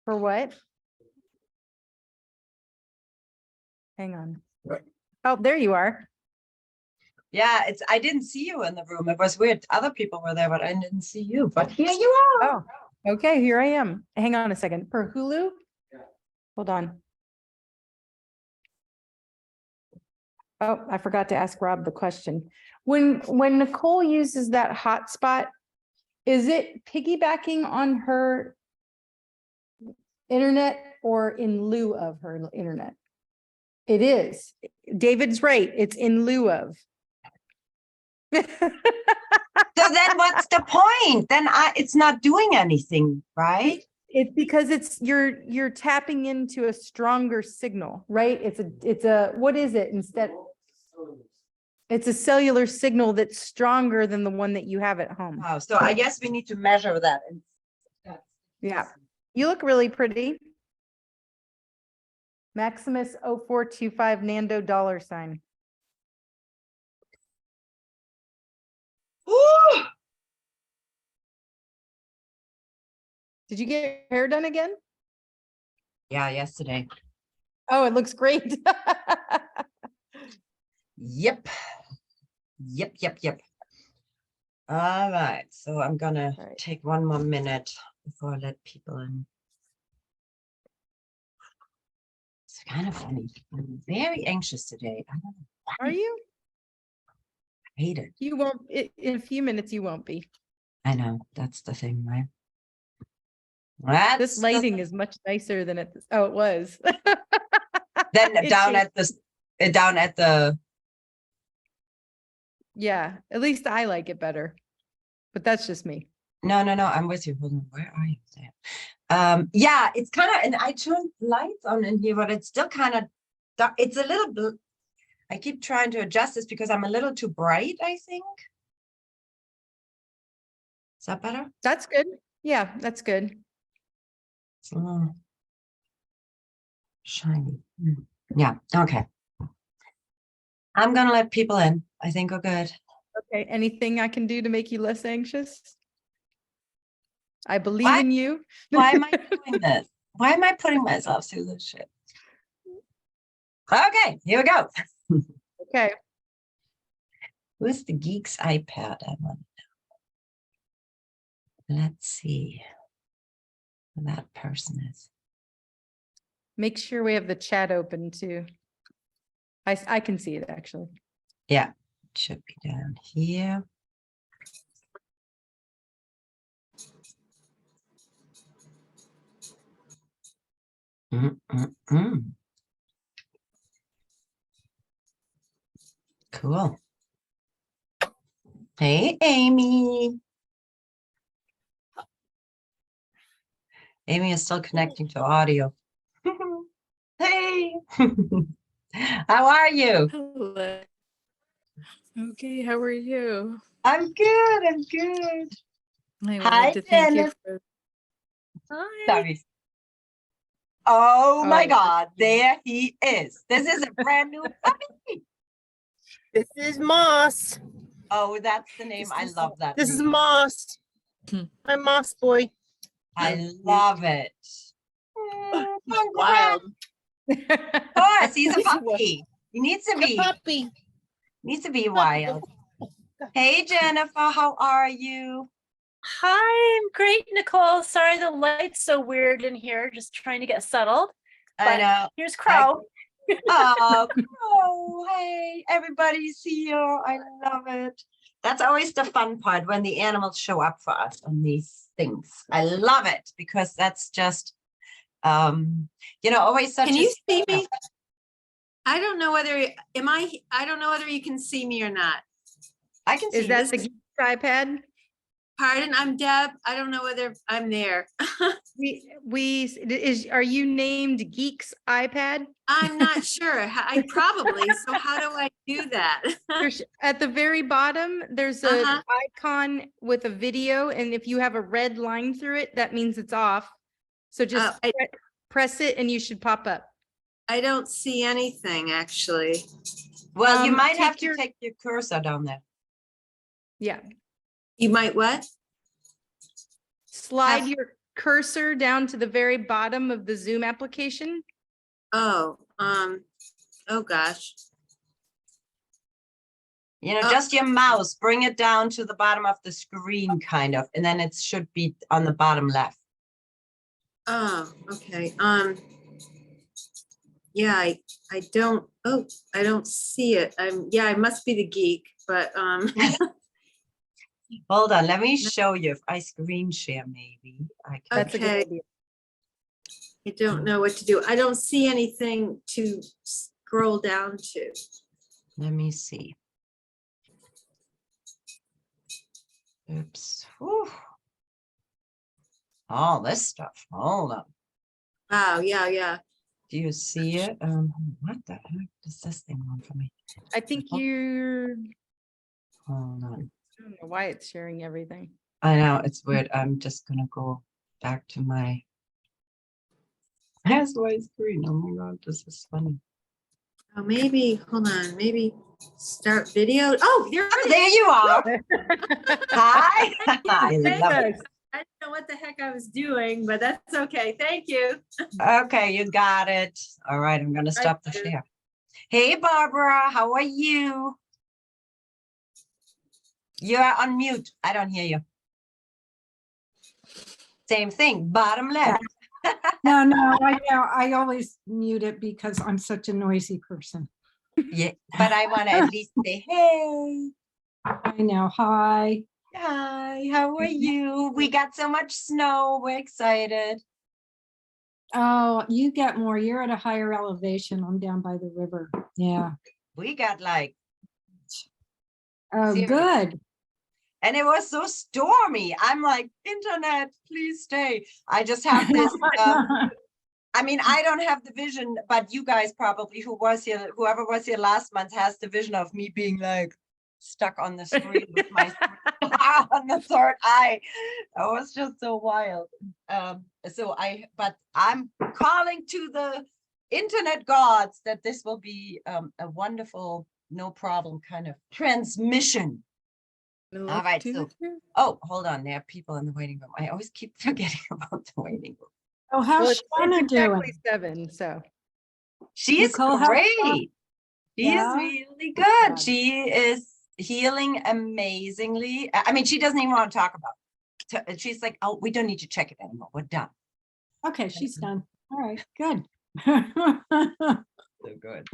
For what? Hang on. Oh, there you are. Yeah, I didn't see you in the room. It was weird. Other people were there, but I didn't see you. But here you are. Oh, okay, here I am. Hang on a second. For Hulu? Yeah. Hold on. Oh, I forgot to ask Rob the question. When Nicole uses that hotspot, is it piggybacking on her internet or in lieu of her internet? It is. David's right. It's in lieu of. So then what's the point? Then it's not doing anything, right? It's because you're tapping into a stronger signal, right? It's a what is it instead? It's a cellular signal that's stronger than the one that you have at home. Oh, so I guess we need to measure that. Yeah. You look really pretty. Maximus 0425 Nando $. Did you get your hair done again? Yeah, yesterday. Oh, it looks great. Yep. All right. So I'm gonna take one more minute before I let people in. It's kind of funny. I'm very anxious today. I don't know why. Are you? I hate it. You won't, in a few minutes, you won't be. I know. That's the thing, right? This lighting is much nicer than it. Oh, it was. Then down at the. Yeah, at least I like it better, but that's just me. No. I'm with you. Hold on. Where are you there? Yeah, it's kind of, and I turned lights on in here, but it's still kind of dark. It's a little bit. I keep trying to adjust this because I'm a little too bright, I think. Is that better? That's good. Yeah, that's good. It's a little shiny. Yeah, okay. I'm gonna let people in. I think we're good. Okay, anything I can do to make you less anxious? I believe in you. Why am I doing this? Why am I putting myself through this shit? Okay, here we go. Okay. Who's the geek's iPad? I want to know. Let's see who that person is. Make sure we have the chat open too. I can see it actually. Yeah, it should be down here. Cool. Hey, Amy. Amy is still connecting to audio. Hey. How are you? Hello. Okay, how are you? I'm good. I'm good. I Hi, wanted to thank you Jennifer. for. Hi. Sorry. Oh my Oh. God, there he is. This is a brand new puppy. This is Moss. Oh, that's the name. I love that. This is name. Moss. Hmm. I'm Moss Boy. I love it. Wild. Of course, he's a puppy. He needs to The be. puppy. Needs to be wild. Hey, Jennifer, how are you? Hi, I'm great, Nicole. Sorry the light's so weird in here. Just trying to get settled. I But know. here's Crow. Oh, Crow. Hey, everybody's here. I love it. That's always the fun part when the animals show up for us on these things. I love it because that's just, always such. Can you see me? I don't know whether I don't know whether you can see me or not. I can see Is that this. the iPad? Pardon, I'm Deb. I don't know whether I'm there. Are you named Geek's iPad? I'm not sure. I probably. So how do I do that? At the very bottom, there's a Uh-huh. icon with a video, and if you have a red line through it, that means it's off. So just press it, and you should pop up. I don't see anything actually. Well, you might have to take your cursor down there. Yeah. You might what? Slide your cursor down to the very bottom of the Zoom application? Oh, oh gosh. You know, Oh. just your mouse, bring it down to the bottom of the screen kind of, and then it should be on the bottom left. Oh, okay. Yeah, I don't, oh, I don't see it. Yeah, I must be the geek, but, Hold on, let me show you if I screen share maybe. I can. That's a good Okay. idea. I don't know what to do. I don't see anything to scroll down to. Let me see. Oops. Whew. All this stuff. Hold on. Wow, yeah. Do you see it? What the heck does this thing want for me? I think you're, Hold on. I don't know why it's sharing everything. I know it's weird. I'm just gonna go back to my. That's my screen. Oh my god, this is funny. Oh, maybe, hold on, maybe start video. Oh, There you are. Hi. I love it. Yes. I don't know what the heck I was doing, but that's okay. Thank you. Okay, you got it. All right, I'm gonna stop the do. share. Hey, Barbara, how are you? You're on mute. I don't hear you. Same thing, bottom left. No, I know. I always mute it because I'm such a noisy person. Yeah, but I want to at least say, hey, I know. Hi. hi, how are you? We got so much snow. We're excited. Oh, you get more. You're at a higher elevation. I'm down by the river. Yeah. We got like, Oh, Seriously. good. and it was so stormy. I'm like, internet, please stay. I just have this. I mean, I don't have the vision, but you guys probably, whoever was here last month has the vision of me being like stuck on the screen with my on the third eye. That was just so wild. But I'm calling to the internet gods that this will be a wonderful, no problem kind of transmission. All right, so, oh, hold on, there are people in the waiting room. I always keep forgetting about the waiting room. Oh, how's Well, it's Shauna exactly doing? 7, so. She's Nicole, how's great. Shauna? She is Yeah? really good. God. She is healing amazingly. I mean, she doesn't even want to talk about it. She's like, oh, we don't need to check it anymore. We're done. Okay, she's done. All right, good. So good.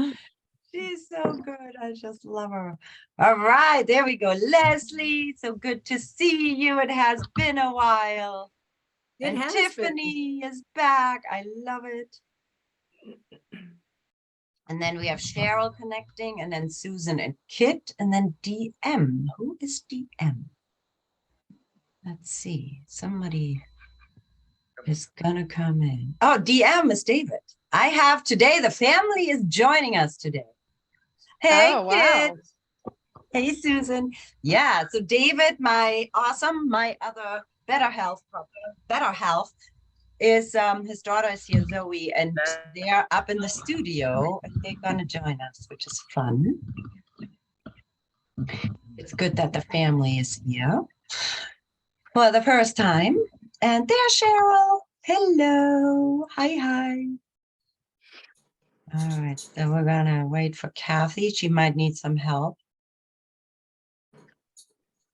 She's so good. I just love her. All right, there we go. Leslie, so good to see you. It has been a while. It And has been. Tiffany is back. I love it. And then we have Cheryl connecting, and then Susan and Kit, and then DM. Who is DM? Let's see. Somebody is gonna come in. Oh, DM is David. I have today, the family is joining us today. Hey, Oh, Kit. wow. Hey, Susan. Yeah, so David, my other better health is his daughter is here, Zoe, and they're up in the studio and they're gonna join us, which is fun. It's good that the family is here for the first time. And there's Cheryl. Hello. Hi. All right, so we're gonna wait for Kathy. She might need some help.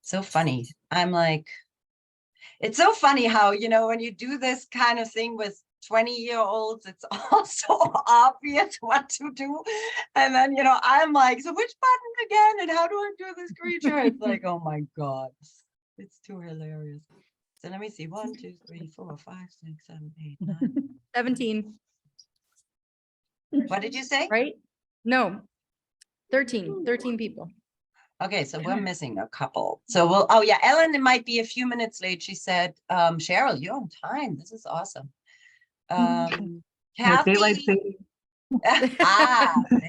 So funny. I'm like, it's so funny how, when you do this kind of thing with 20-year-olds, it's also obvious what to do. And then, I'm like, so which button again? And how do I do this creature? It's like, oh my God, it's too hilarious. So let me see. 1, 2, 3, 4, 5, 6, 7, 8, 9. 17, What did you say? right? No, 13 people. Okay, so we're missing a couple. So oh yeah, Ellen, it might be a few minutes late. She said, Cheryl, you're on time. This is awesome. Kathy. There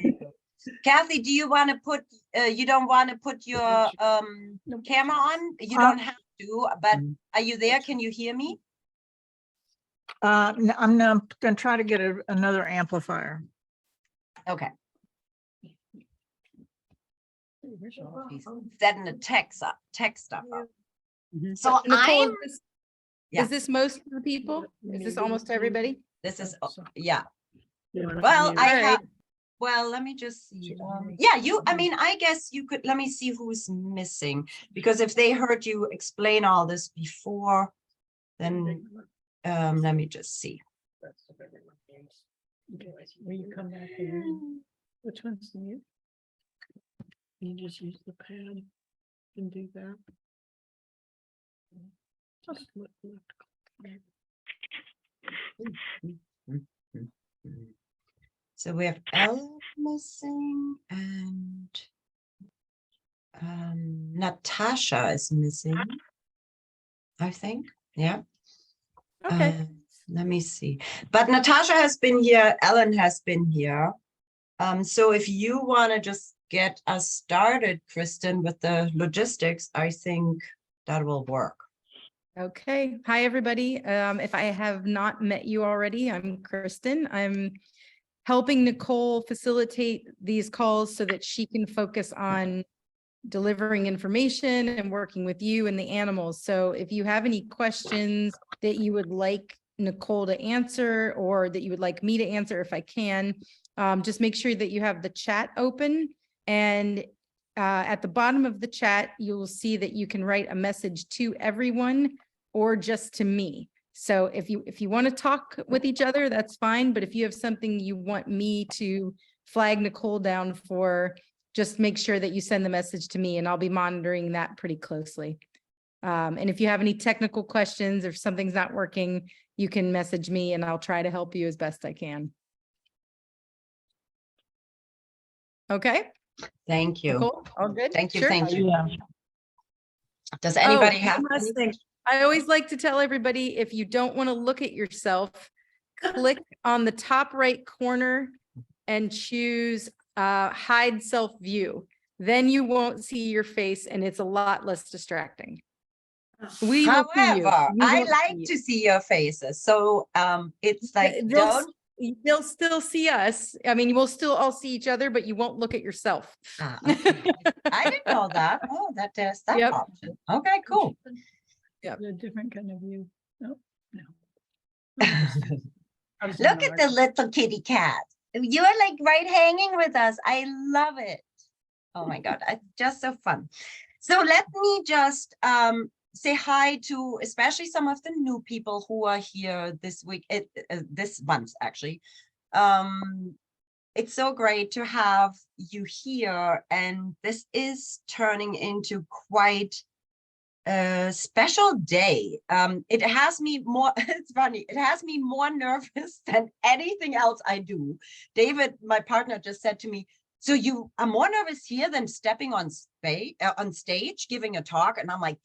you go. Kathy, do you want to put, you don't want to put your camera on? You don't have to, but are you there? Can you hear me? I'm now going to try to get another amplifier. Okay. He's setting the text up. So Nicole, I'm, Yeah. Is this most of the people? Is this almost everybody? This is, yeah. Yeah, Well, I All right. have, well, let me just see. Yeah, I mean, I guess you could, let me see who's missing. Because if they heard you explain all this before, then let me just see. Will you come back to read? Which one's new? You just use the pad and do that. Just look. So we have Elle missing and Natasha is missing, I think. Yeah. Okay. Let me see. But Natasha has been here, Ellen has been here. So if you want to just get us started, Kristen, with the logistics, I think that will work. Okay. Hi, everybody. If I have not met you already, I'm Kristen. I'm helping Nicole facilitate these calls so that she can focus on delivering information and working with you and the animals. So if you have any questions that you would like Nicole to answer or that you would like me to answer if I can, just make sure that you have the chat open. And at the bottom of the chat, you will see that you can write a message to everyone or just to me. So if you want to talk with each other, that's fine. But if you have something you want me to flag Nicole down for, just make sure that you send the message to me and I'll be monitoring that pretty closely. And if you have any technical questions or if something's not working, you can message me and I'll try to help you as best I can. Okay. Thank you. Nicole, all good? Thank you. Sure. Thank you. Yeah. Does anybody Oh, have one last any thing. I always like to tell everybody, if you don't want to look at yourself, click on the top right corner and choose hide self view. Then you won't see your face and it's a lot less distracting. We will see you. However, We I won't like see you. to see your faces. So it's like, They'll still see us. I mean, we'll still all see each other, but you won't look at yourself. okay. I didn't know that. Oh, there's that Yep. option. Okay, cool. Yep. A different kind of view. No, no. Look at the little kitty cat. You're like right hanging with us. I love it. Oh my God, it's just so fun. So let me just say hi to especially some of the new people who are here this week, this month actually. It's so great to have you here, and this is turning into quite a special day. It has me more, it's funny, it has me more nervous than anything else I do. David, my partner, just said to me, so you are more nervous here than stepping on stage, giving a talk? And I'm like,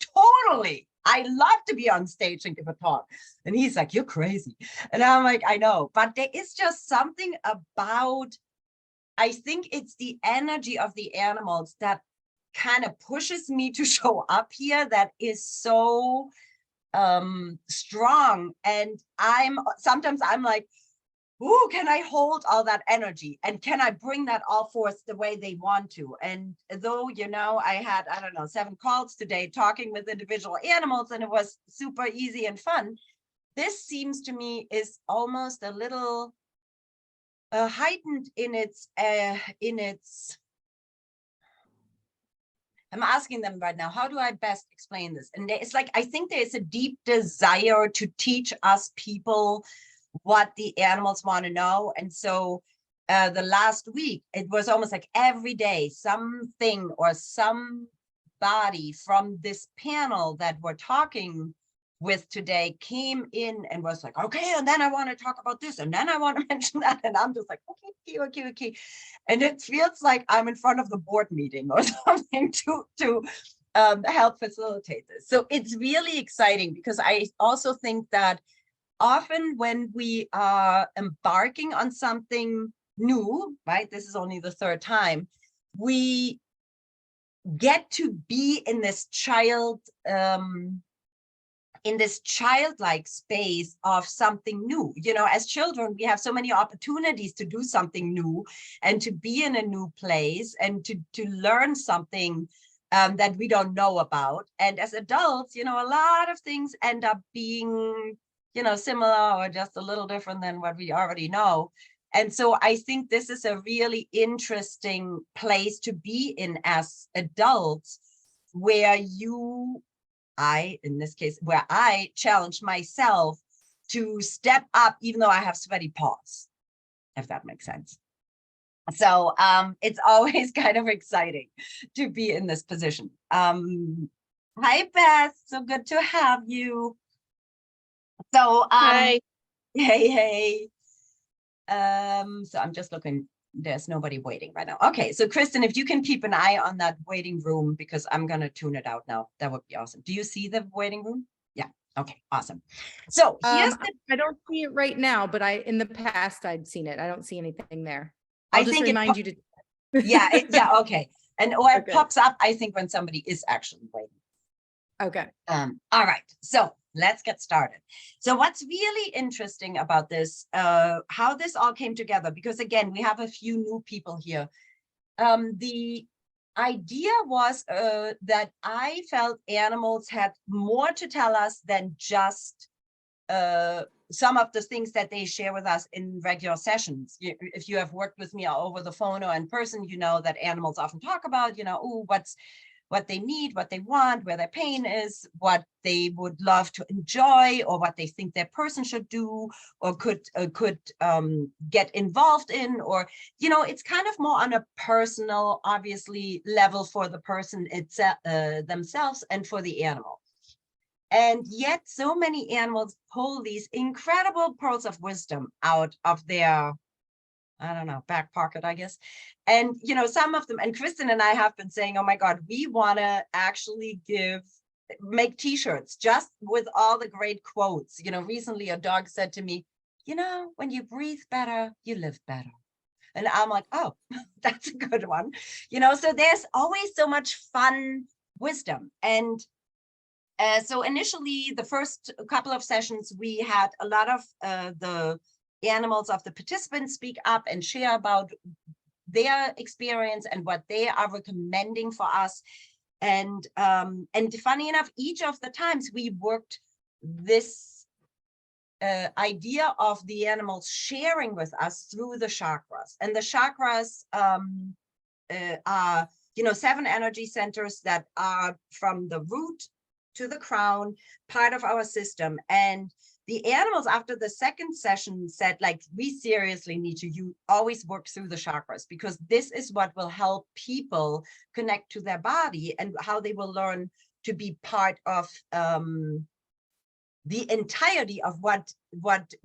totally. I love to be on stage and give a talk. And he's like, you're crazy. And I'm like, I know, but there is just something about, I think it's the energy of the animals that kind of pushes me to show up here, that is so strong. And sometimes I'm like, ooh, can I hold all that energy? And can I bring that all forth the way they want to? And though, you know, I had, I don't know, 7 calls today talking with individual animals, and it was super easy and fun. This seems to me is almost a little heightened in its, I'm asking them right now, how do I best explain this? And it's like, I think there's a deep desire to teach us people what the animals want to know. And so the last week, it was almost like every day, something or somebody from this panel that we're talking with today came in and was like, okay, and then I want to talk about this, and then I want to mention that. And I'm just like, okay. And it feels like I'm in front of the board meeting or something to help facilitate this. So it's really exciting, because I also think that often when we are embarking on something new, right? This is only the 3rd time, we get to be in this childlike space of something new. You know, as children, we have so many opportunities to do something new and to be in a new place and to learn something that we don't know about. And as adults, you know, a lot of things end up being, you know, similar or just a little different than what we already know. And so I think this is a really interesting place to be in as adults, where in this case, where I challenge myself to step up, even though I have sweaty paws, if that makes sense. So it's always kind of exciting to be in this position. Hi, Beth. So good to have you. So Hi. hey. So I'm just looking. There's nobody waiting right now. Okay, so Kristen, if you can keep an eye on that waiting room, because I'm gonna tune it out now. That would be awesome. Do you see the waiting room? Yeah. Okay, awesome. So here's the. I don't see it right now, but in the past I'd seen it. I don't see anything there. I I'll just think it remind you to. Yeah, yeah, okay. And or it Okay. pops up, I think, when somebody is actually waiting. Okay. All right, so let's get started. So what's really interesting about this, how this all came together, because again, we have a few new people here. The idea was that I felt animals had more to tell us than just some of the things that they share with us in regular sessions. If you have worked with me over the phone or in person, you know that animals often talk about, you know, ooh, what they need, what they want, where their pain is, what they would love to enjoy, or what they think their person should do, or could get involved in, or, you know, it's kind of more on a personal, obviously, level for the person itself, themselves, and for the animal. And yet so many animals pull these incredible pearls of wisdom out of their, I don't know, back pocket, I guess. And, you know, some of them, and Kristen and I have been saying, oh my God, we want to actually make t-shirts just with all the great quotes. You know, recently a dog said to me, you know, when you breathe better, you live better. And I'm like, oh, that's a good one. You know, so there's always so much fun wisdom. And so initially, the first couple of sessions, we had a lot of the animals of the participants speak up and share about their experience and what they are recommending for us. And funny enough, each of the times we worked this idea of the animals sharing with us through the chakras. And the chakras are, you know, 7 energy centers that are from the root to the crown, part of our system. And the animals after the second session said, like, we seriously need to always work through the chakras, because this is what will help people connect to their body and how they will learn to be part of the entirety of what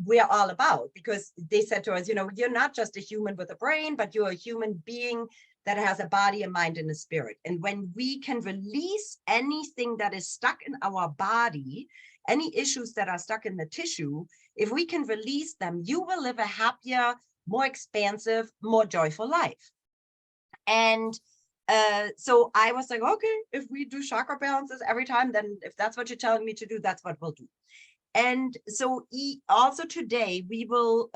we're all about. Because they said to us, you know, you're not just a human with a brain, but you're a human being that has a body, a mind, and a spirit. And when we can release anything that is stuck in our body, any issues that are stuck in the tissue, if we can release them, you will live a happier, more expansive, more joyful life. And so I was like, okay, if we do chakra balances every time, then if that's what you're telling me to do, that's what we'll do. And so also today we will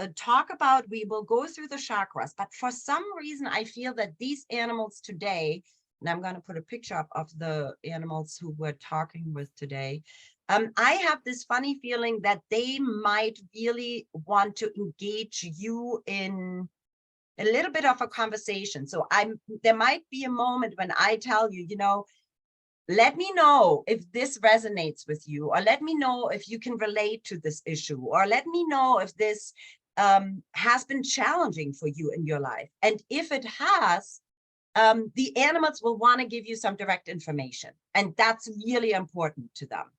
we will go through the chakras, but for some reason I feel that these animals today, and I'm going to put a picture up of the animals who we're talking with today. I have this funny feeling that they might really want to engage you in a little bit of a conversation. So there might be a moment when I tell you, you know, let me know if this resonates with you, or let me know if you can relate to this issue, or let me know if this has been challenging for you in your life. And if it has, the animals will want to give you some direct information. And that's really important to them,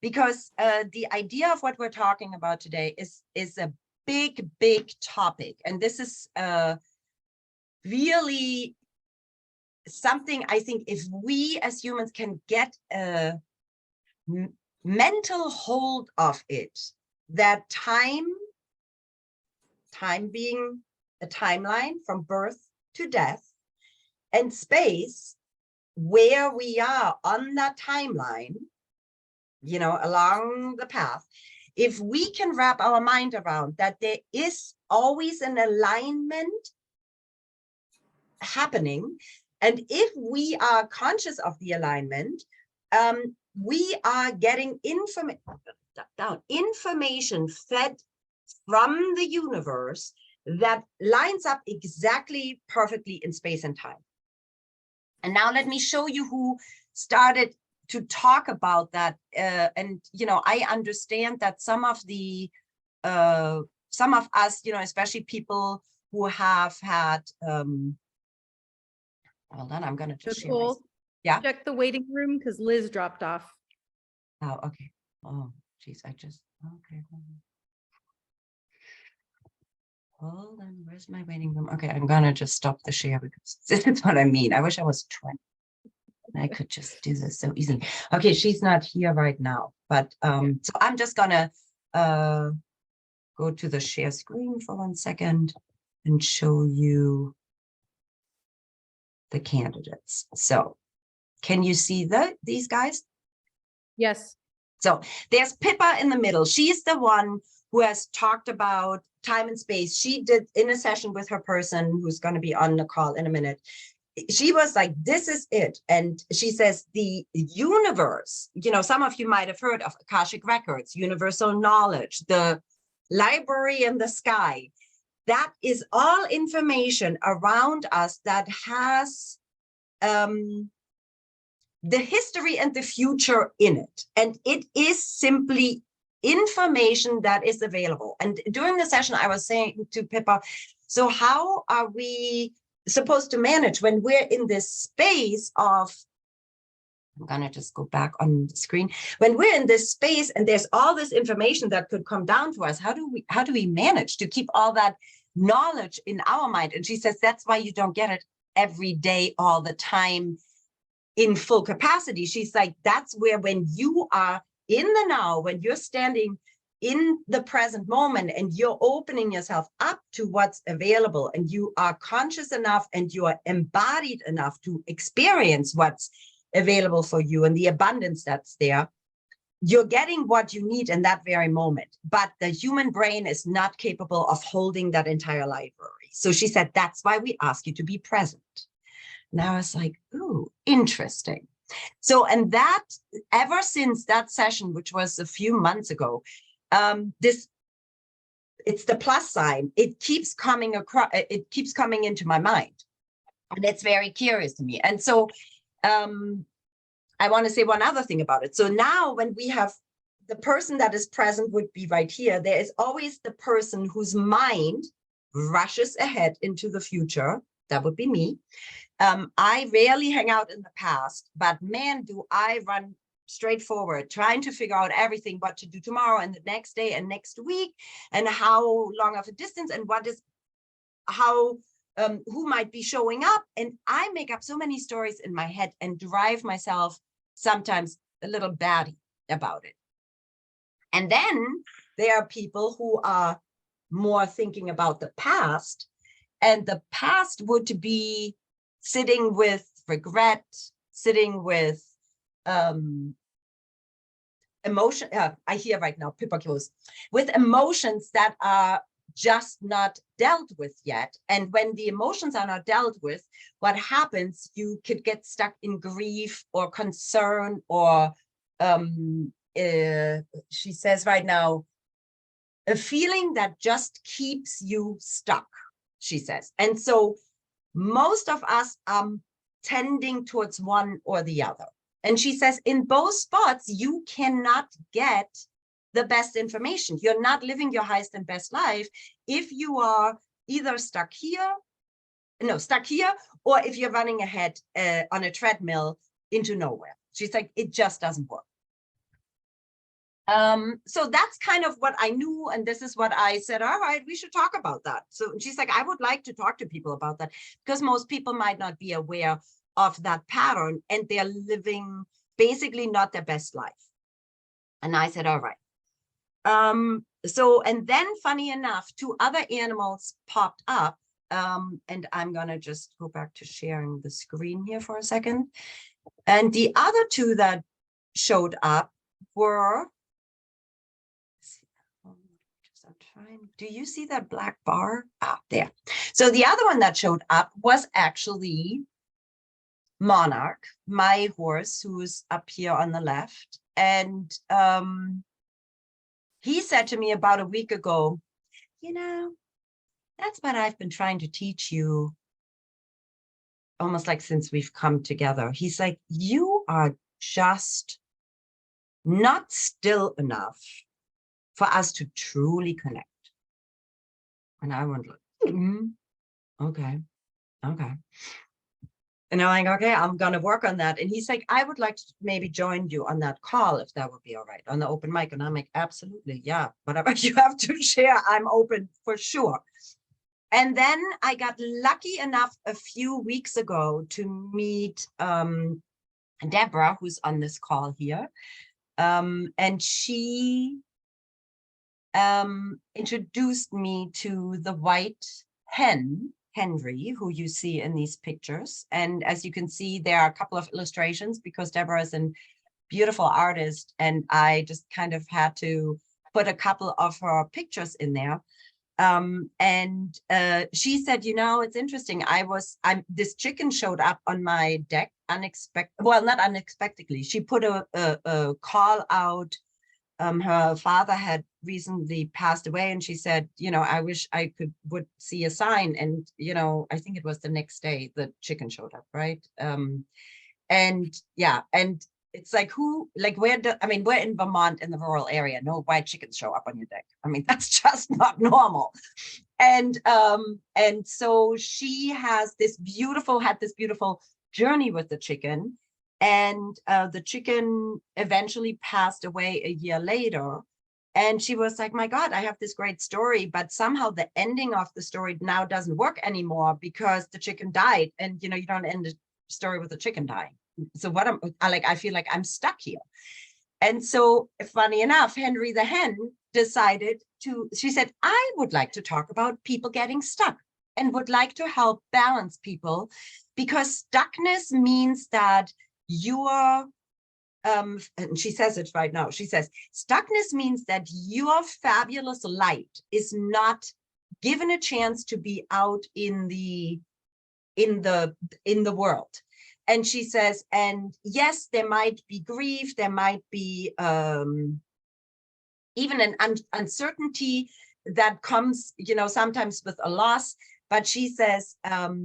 because the idea of what we're talking about today is a big, big topic. And this is really something I think if we as humans can get a mental hold of it, that time being a timeline from birth to death, and space where we are on that timeline, you know, along the path, if we can wrap our mind around that there is always an alignment happening, And if we are conscious of the alignment, we are getting information fed from the universe that lines up exactly perfectly in space and time. And now let me show you who started to talk about that. And, you know, I understand that some of us, you know, especially people who have had, hold on, I'm going to just share my, Nicole, yeah. check the waiting room because Liz dropped off. Oh, okay. Oh, geez, okay. Hold on, where's my waiting room? Okay, I'm gonna just stop the share because this is what I mean. I wish I was 20. And I could just do this so easily. Okay, she's not here right now, but so I'm just gonna go to the share screen for 1 second and show you the candidates. So can you see these guys? Yes. So there's Pippa in the middle. She's the one who has talked about time and space. She did in a session with her person who's going to be on the call in a minute. She was like, this is it. And she says the universe, you know, some of you might have heard of Akashic Records, universal knowledge, the library in the sky. That is all information around us that has the history and the future in it. And it is simply information that is available. And during the session, I was saying to Pippa, so how are we supposed to manage when we're in this space of, I'm gonna just go back on the screen, when we're in this space and there's all this information that could come down to us, how do we manage to keep all that knowledge in our mind? And she says, that's why you don't get it every day, all the time, in full capacity. She's like, that's where when you are in the now, when you're standing in the present moment and you're opening yourself up to what's available and you are conscious enough and you are embodied enough to experience what's available for you and the abundance that's there, you're getting what you need in that very moment. But the human brain is not capable of holding that entire library. So she said, that's why we ask you to be present. And I was like, ooh, interesting. So, and that, ever since that session, which was a few months ago, it's the plus sign. It keeps coming across, it keeps coming into my mind. And it's very curious to me. And so I want to say one other thing about it. So now when we have the person that is present would be right here, there is always the person whose mind rushes ahead into the future. That would be me. I rarely hang out in the past, but man, do I run straight forward, trying to figure out everything, what to do tomorrow and the next day and next week, and how long of a distance and what is, how, who might be showing up. And I make up so many stories in my head and drive myself sometimes a little batty about it. And then there are people who are more thinking about the past, and the past would be sitting with regret, sitting with emotion. I hear right now, Pippa goes, with emotions that are just not dealt with yet. And when the emotions are not dealt with, what happens, you could get stuck in grief or concern or, she says right now, a feeling that just keeps you stuck, she says. And so most of us are tending towards one or the other. And she says, in both spots, you cannot get the best information. You're not living your highest and best life if you are either stuck here, or if you're running ahead on a treadmill into nowhere. She's like, it just doesn't work. So that's kind of what I knew. And this is what I said, all right, we should talk about that. So she's like, I would like to talk to people about that because most people might not be aware of that pattern and they're living basically not their best life. And I said, all right. So, and then funny enough, 2 other animals popped up. And I'm gonna just go back to sharing the screen here for a second. And the other 2 that showed up were, do you see that black bar? Ah, there. So the other one that showed up was actually Monarch, my horse, who's up here on the left. And he said to me about a week ago, you know, that's what I've been trying to teach you almost like since we've come together. He's like, you are just not still enough for us to truly connect. And I went like, okay. And I'm like, okay, I'm going to work on that. And he's like, I would like to maybe join you on that call, if that would be all right, on the open mic. And I'm like, absolutely. Yeah. Whatever you have to share, I'm open for sure. And then I got lucky enough a few weeks ago to meet Deborah, who's on this call here. And she introduced me to the white hen, Henry, who you see in these pictures. And as you can see, there are a couple of illustrations because Deborah is a beautiful artist. And I just kind of had to put a couple of her pictures in there. She said, you know, it's interesting. This chicken showed up on my deck not unexpectedly. She put a call out. Her father had recently passed away, and she said, you know, I wish I would see a sign. And, you know, I think it was the next day the chicken showed up, right? And yeah, and it's like, we're in Vermont in the rural area. No white chickens show up on your deck. I mean, that's just not normal. And so she had this beautiful journey with the chicken. And the chicken eventually passed away a year later. And she was like, my God, I have this great story, but somehow the ending of the story now doesn't work anymore because the chicken died. And, you know, you don't end a story with a chicken dying. So I feel like I'm stuck here. And so funny enough, Henry the hen she said, I would like to talk about people getting stuck and would like to help balance people, because stuckness means that and she says it right now. She says, stuckness means that your fabulous light is not given a chance to be out in the world. And she says, and yes, there might be grief, there might be even an uncertainty that comes, you know, sometimes with a loss. But she says, there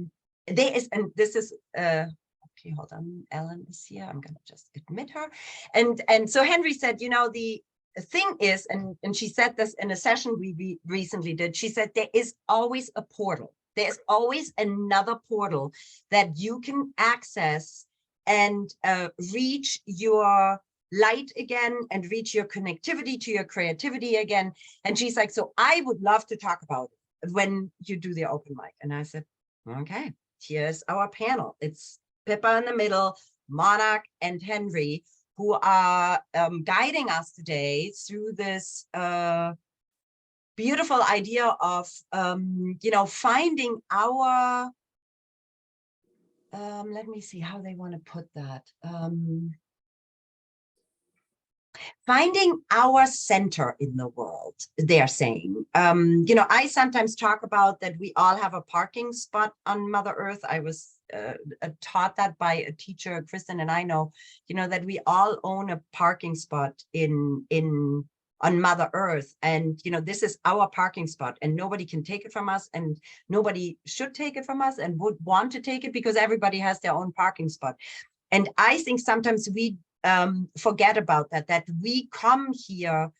is, and this is, okay, hold on, Ellen is here. I'm going to just admit her. And so Henry said, you know, the thing is, and she said this in a session we recently did, she said, there is always a portal. There's always another portal that you can access and reach your light again and reach your connectivity to your creativity again. And she's like, so I would love to talk about it when you do the open mic. And I said, okay, here's our panel. It's Pippa in the middle, Monarch and Henry, who are guiding us today through this beautiful idea of, you know, finding our, let me see how they want to put that. Finding our center in the world, they're saying. You know, I sometimes talk about that we all have a parking spot on Mother Earth. I was taught that by a teacher, Kristen, and I know, you know, that we all own a parking spot on Mother Earth. And, you know, this is our parking spot and nobody can take it from us, and nobody should take it from us and would want to take it, because everybody has their own parking spot. And I think sometimes we forget about that we come here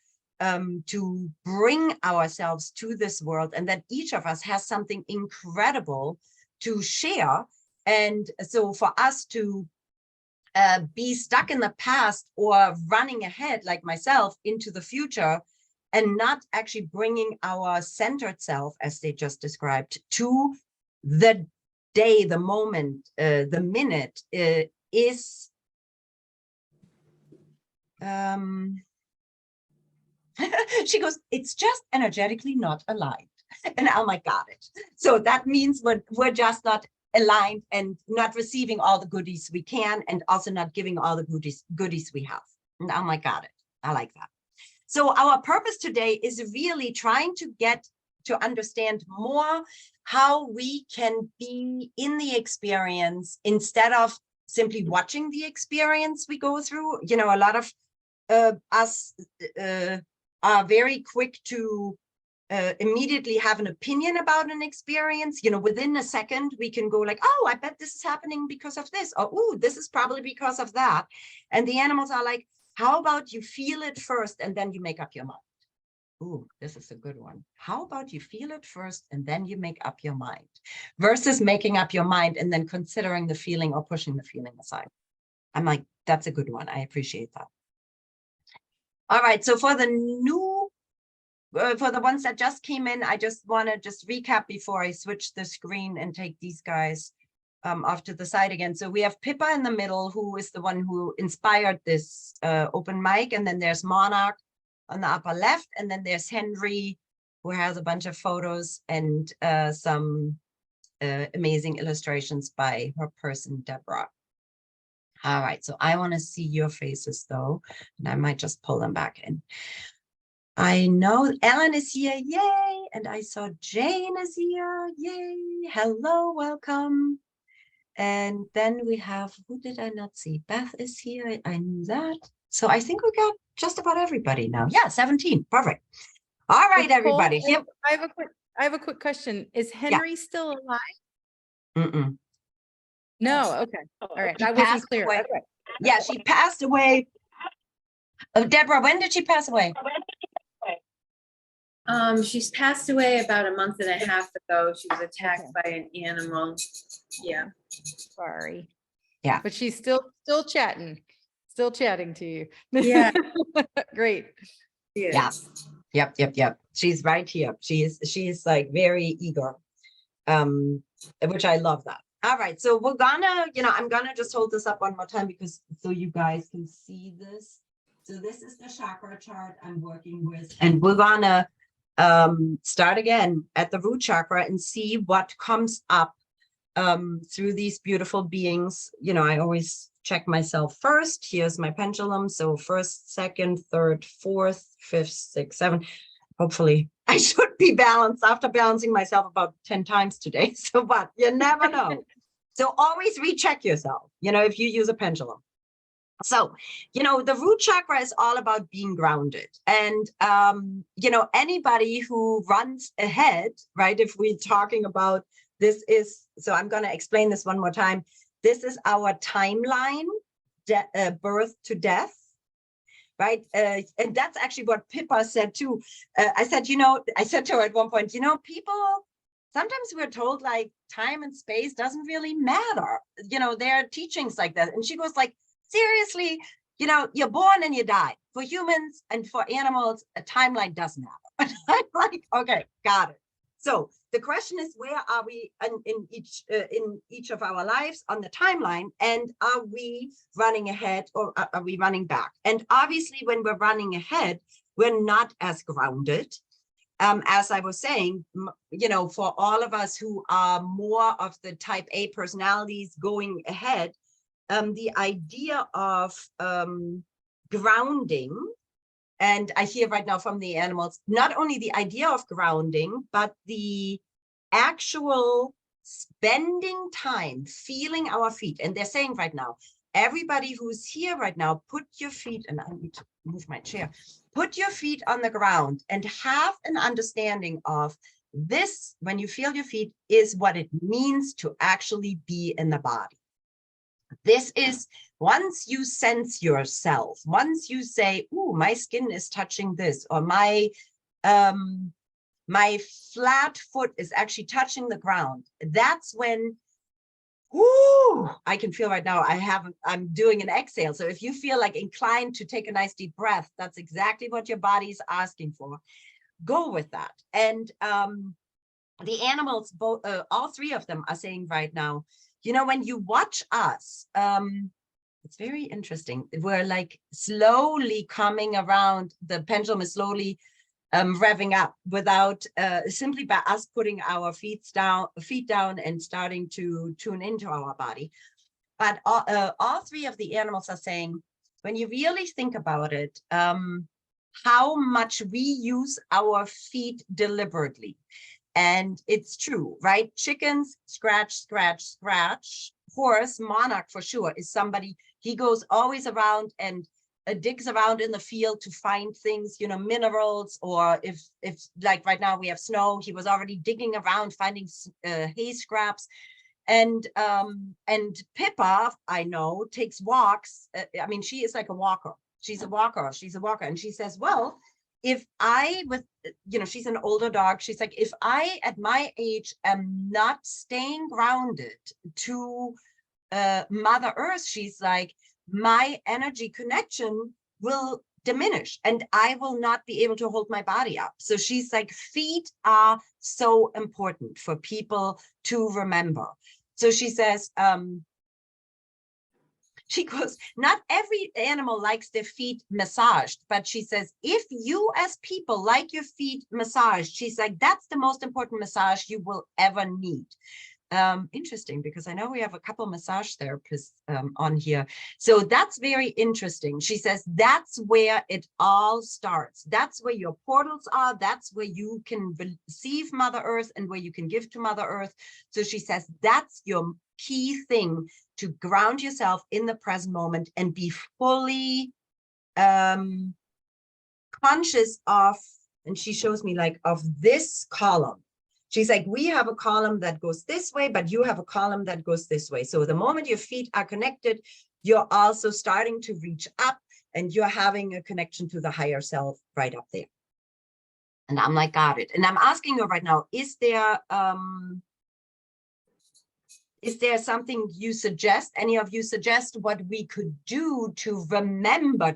to bring ourselves to this world, and that each of us has something incredible to share. And so for us to be stuck in the past or running ahead, like myself, into the future, and not actually bringing our centered self, as they just described, to the day, the moment, the minute, is she goes, it's just energetically not aligned. And I'm like, got it. So that means we're just not aligned and not receiving all the goodies we can, and also not giving all the goodies we have. And I'm like, got it. I like that. So our purpose today is really trying to get to understand more how we can be in the experience instead of simply watching the experience we go through. You know, a lot of us are very quick to immediately have an opinion about an experience. You know, within a second, we can go like, oh, I bet this is happening because of this, or oh, this is probably because of that. And the animals are like, how about you feel it first and then you make up your mind? Ooh, this is a good one. How about you feel it first and then you make up your mind, versus making up your mind and then considering the feeling or pushing the feeling aside. I'm like, that's a good one. I appreciate that. All right, so for the new, for the ones that just came in, I just want to just recap before I switch the screen and take these guys off to the side again. So we have Pippa in the middle, who is the one who inspired this open mic. And then there's Monarch on the upper left. And then there's Henry, who has a bunch of photos and some amazing illustrations by her person, Deborah. All right, so I want to see your faces though, and I might just pull them back in. I know Ellen is here, yay! And I saw Jane is here, yay! Hello, welcome. And then we have, who did I not see? Beth is here, I knew that. So I think we got just about everybody now. Yeah, 17, perfect. All right, Nicole, everybody. Here. I have a quick question. Is Henry still alive? Mm-mm. No, okay. All right. She That wasn't passed clear. away. Okay. Yeah, she passed away. Deborah, when did she pass away? She's passed away about a month and a half ago. She was attacked Okay. by an animal. Yeah. Sorry. Yeah. But she's still chatting to you. Yeah. Great. She is. Yeah. Yep. She's right here. She's like very eager, which I love that. All right, so we're gonna, I'm gonna just hold this up one more time because so you guys can see this. So this is the chakra chart I'm working with, and we're gonna start again at the root chakra and see what comes up through these beautiful beings. I always check myself first. Here's my pendulum. So first, second, third, fourth, fifth, sixth, seventh. Hopefully I should be balanced after balancing myself about 10 times today. So, but you never know. So always recheck yourself, if you use a pendulum. So, the root chakra is all about being grounded. And, anybody who runs ahead, right? If we're talking about this is, so I'm going to explain this one more time. This is our timeline, birth to death. Right. And that's actually what Pippa said too. I said to her at one point, people, sometimes we're told like time and space doesn't really matter. There are teachings like that. And she goes like, seriously, you're born and you die. For humans and for animals, a timeline does matter. And I'm like, okay, got it. So the question is, where are we in each of our lives on the timeline, and are we running ahead or are we running back? And obviously, when we're running ahead, we're not as grounded. As I was saying, for all of us who are more of the type A personalities going ahead, the idea of grounding. And I hear right now from the animals, not only the idea of grounding, but the actual spending time feeling our feet. And they're saying right now, everybody who's here right now, put your feet, and I need to move my chair, put your feet on the ground and have an understanding of this, when you feel your feet, is what it means to actually be in the body. This is once you sense yourself, once you say, "Ooh, my skin is touching this," or my flat foot is actually touching the ground. That's when, ooh, I can feel right now. I'm doing an exhale. So if you feel like inclined to take a nice deep breath, that's exactly what your body is asking for. Go with that. And the animals, both, all three of them are saying right now, when you watch us, it's very interesting. We're like slowly coming around. The pendulum is slowly revving up without simply by us putting our feet down and starting to tune into our body. But all three of the animals are saying, when you really think about it, how much we use our feet deliberately. And it's true, right? Chickens scratch, scratch, scratch horse, Monarch for sure, is somebody, he goes always around and digs around in the field to find things, you know, minerals, or if like right now we have snow, he was already digging around finding hay scraps. And Pippa, I know, takes walks. I mean, she is like a walker. She's a walker. And she says, well, if I, with, you know, she's an older dog. She's like, if I, at my age, am not staying grounded to Mother Earth, she's like, my energy connection will diminish and I will not be able to hold my body up. So she's like, feet are so important for people to remember. So she says, she goes, not every animal likes their feet massaged, but she says, if you as people like your feet massaged, she's like, that's the most important massage you will ever need. Interesting, because I know we have a couple massage therapists on here. So that's very interesting. She says, that's where it all starts. That's where your portals are. That's where you can receive Mother Earth and where you can give to Mother Earth. So she says, that's your key thing, to ground yourself in the present moment and be fully conscious of, and she shows me like of this column. She's like, we have a column that goes this way, but you have a column that goes this way. So the moment your feet are connected, you're also starting to reach up and you're having a connection to the higher self right up there. And I'm like, got it. And I'm asking her right now, is there something you suggest, any of you suggest what we could do to remember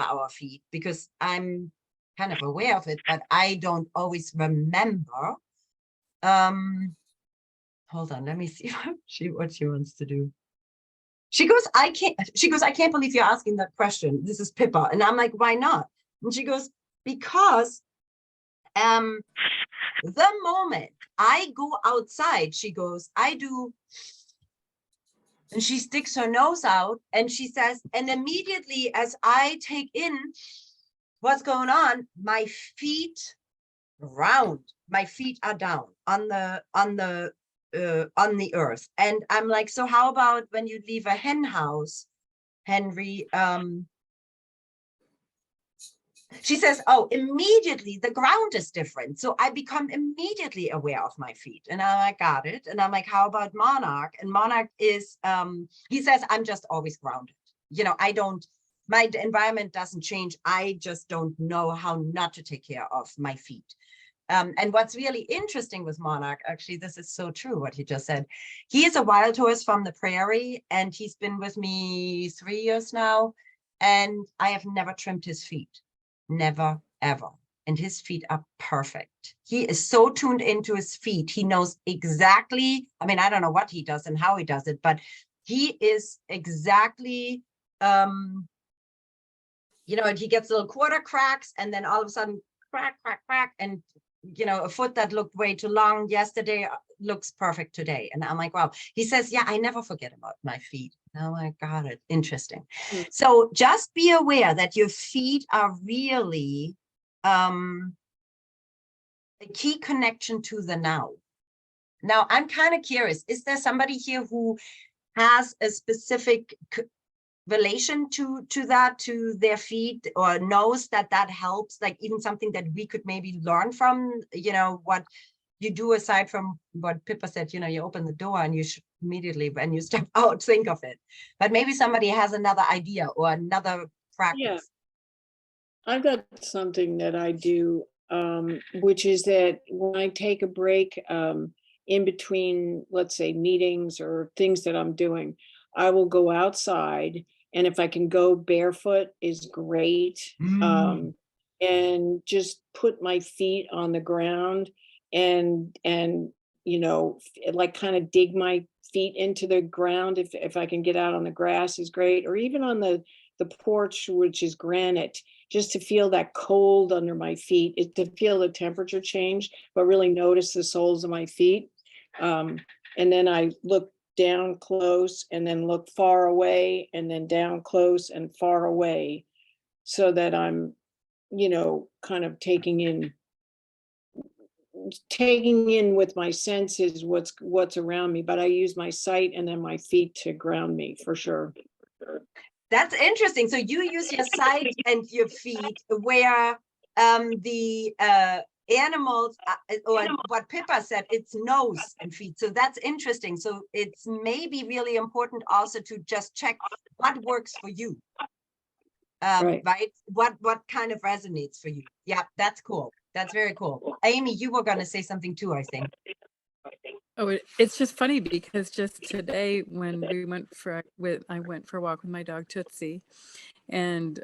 our feet? Because I'm kind of aware of it, but I don't always remember. Hold on, let me see what she wants to do. She goes, I can't believe you're asking that question. This is Pippa. And I'm like, why not? And she goes, because the moment I go outside, she goes, I do, and she sticks her nose out and she says, and immediately as I take in what's going on, my feet round, my feet are down on the earth. And I'm like, so how about when you leave a hen house, Henry? She says, oh, immediately the ground is different. So I become immediately aware of my feet. And I'm like, got it. And I'm like, how about Monarch? And Monarch is, he says, I'm just always grounded. You know, my environment doesn't change. I just don't know how not to take care of my feet. And what's really interesting with Monarch, actually, this is so true what he just said. He is a wild horse from the prairie, and he's been with me 3 years now, and I have never trimmed his feet. Never, ever. And his feet are perfect. He is so tuned into his feet. He knows exactly, I mean, I don't know what he does and how he does it, but he is exactly, you know, he gets little quarter cracks and then all of a sudden, crack, crack, crack. And, you know, a foot that looked way too long yesterday looks perfect today. And I'm like, wow. He says, yeah, I never forget about my feet. Oh my God, it's interesting. So just be aware that your feet are really a key connection to the now. Now, I'm kind of curious, is there somebody here who has a specific relation to that, to their feet, or knows that helps, like even something that we could maybe learn from, you know, what you do aside from what Pippa said, you know, you open the door and you should immediately, when you step out, think of it. But maybe somebody has another idea or another practice. Yeah. I've got something that I do, which is that when I take a break in between, let's say, meetings or things that I'm doing, I will go outside. And if I can go barefoot is great. And just put my feet on the ground and you know, like kind of dig my feet into the ground. If I can get out on the grass is great, or even on the porch, which is granite, just to feel that cold under my feet, to feel the temperature change, but really notice the soles of my feet. And then I look down close and then look far away and then down close and far away, so that I'm, you know, kind of taking in taking in with my senses what's around me, but I use my sight and then my feet to ground me for sure. That's interesting. So you use your sight and your feet where the animals, or what Pippa said, it's nose and feet. So that's interesting. So it's maybe really important also to just check what works for you. Right. Right? What kind of resonates for you? Yeah, that's cool. That's very cool. Amy, you were going to say something too, I think. Oh, it's just funny because just today when we went for I went for a walk with my dog Tootsie, and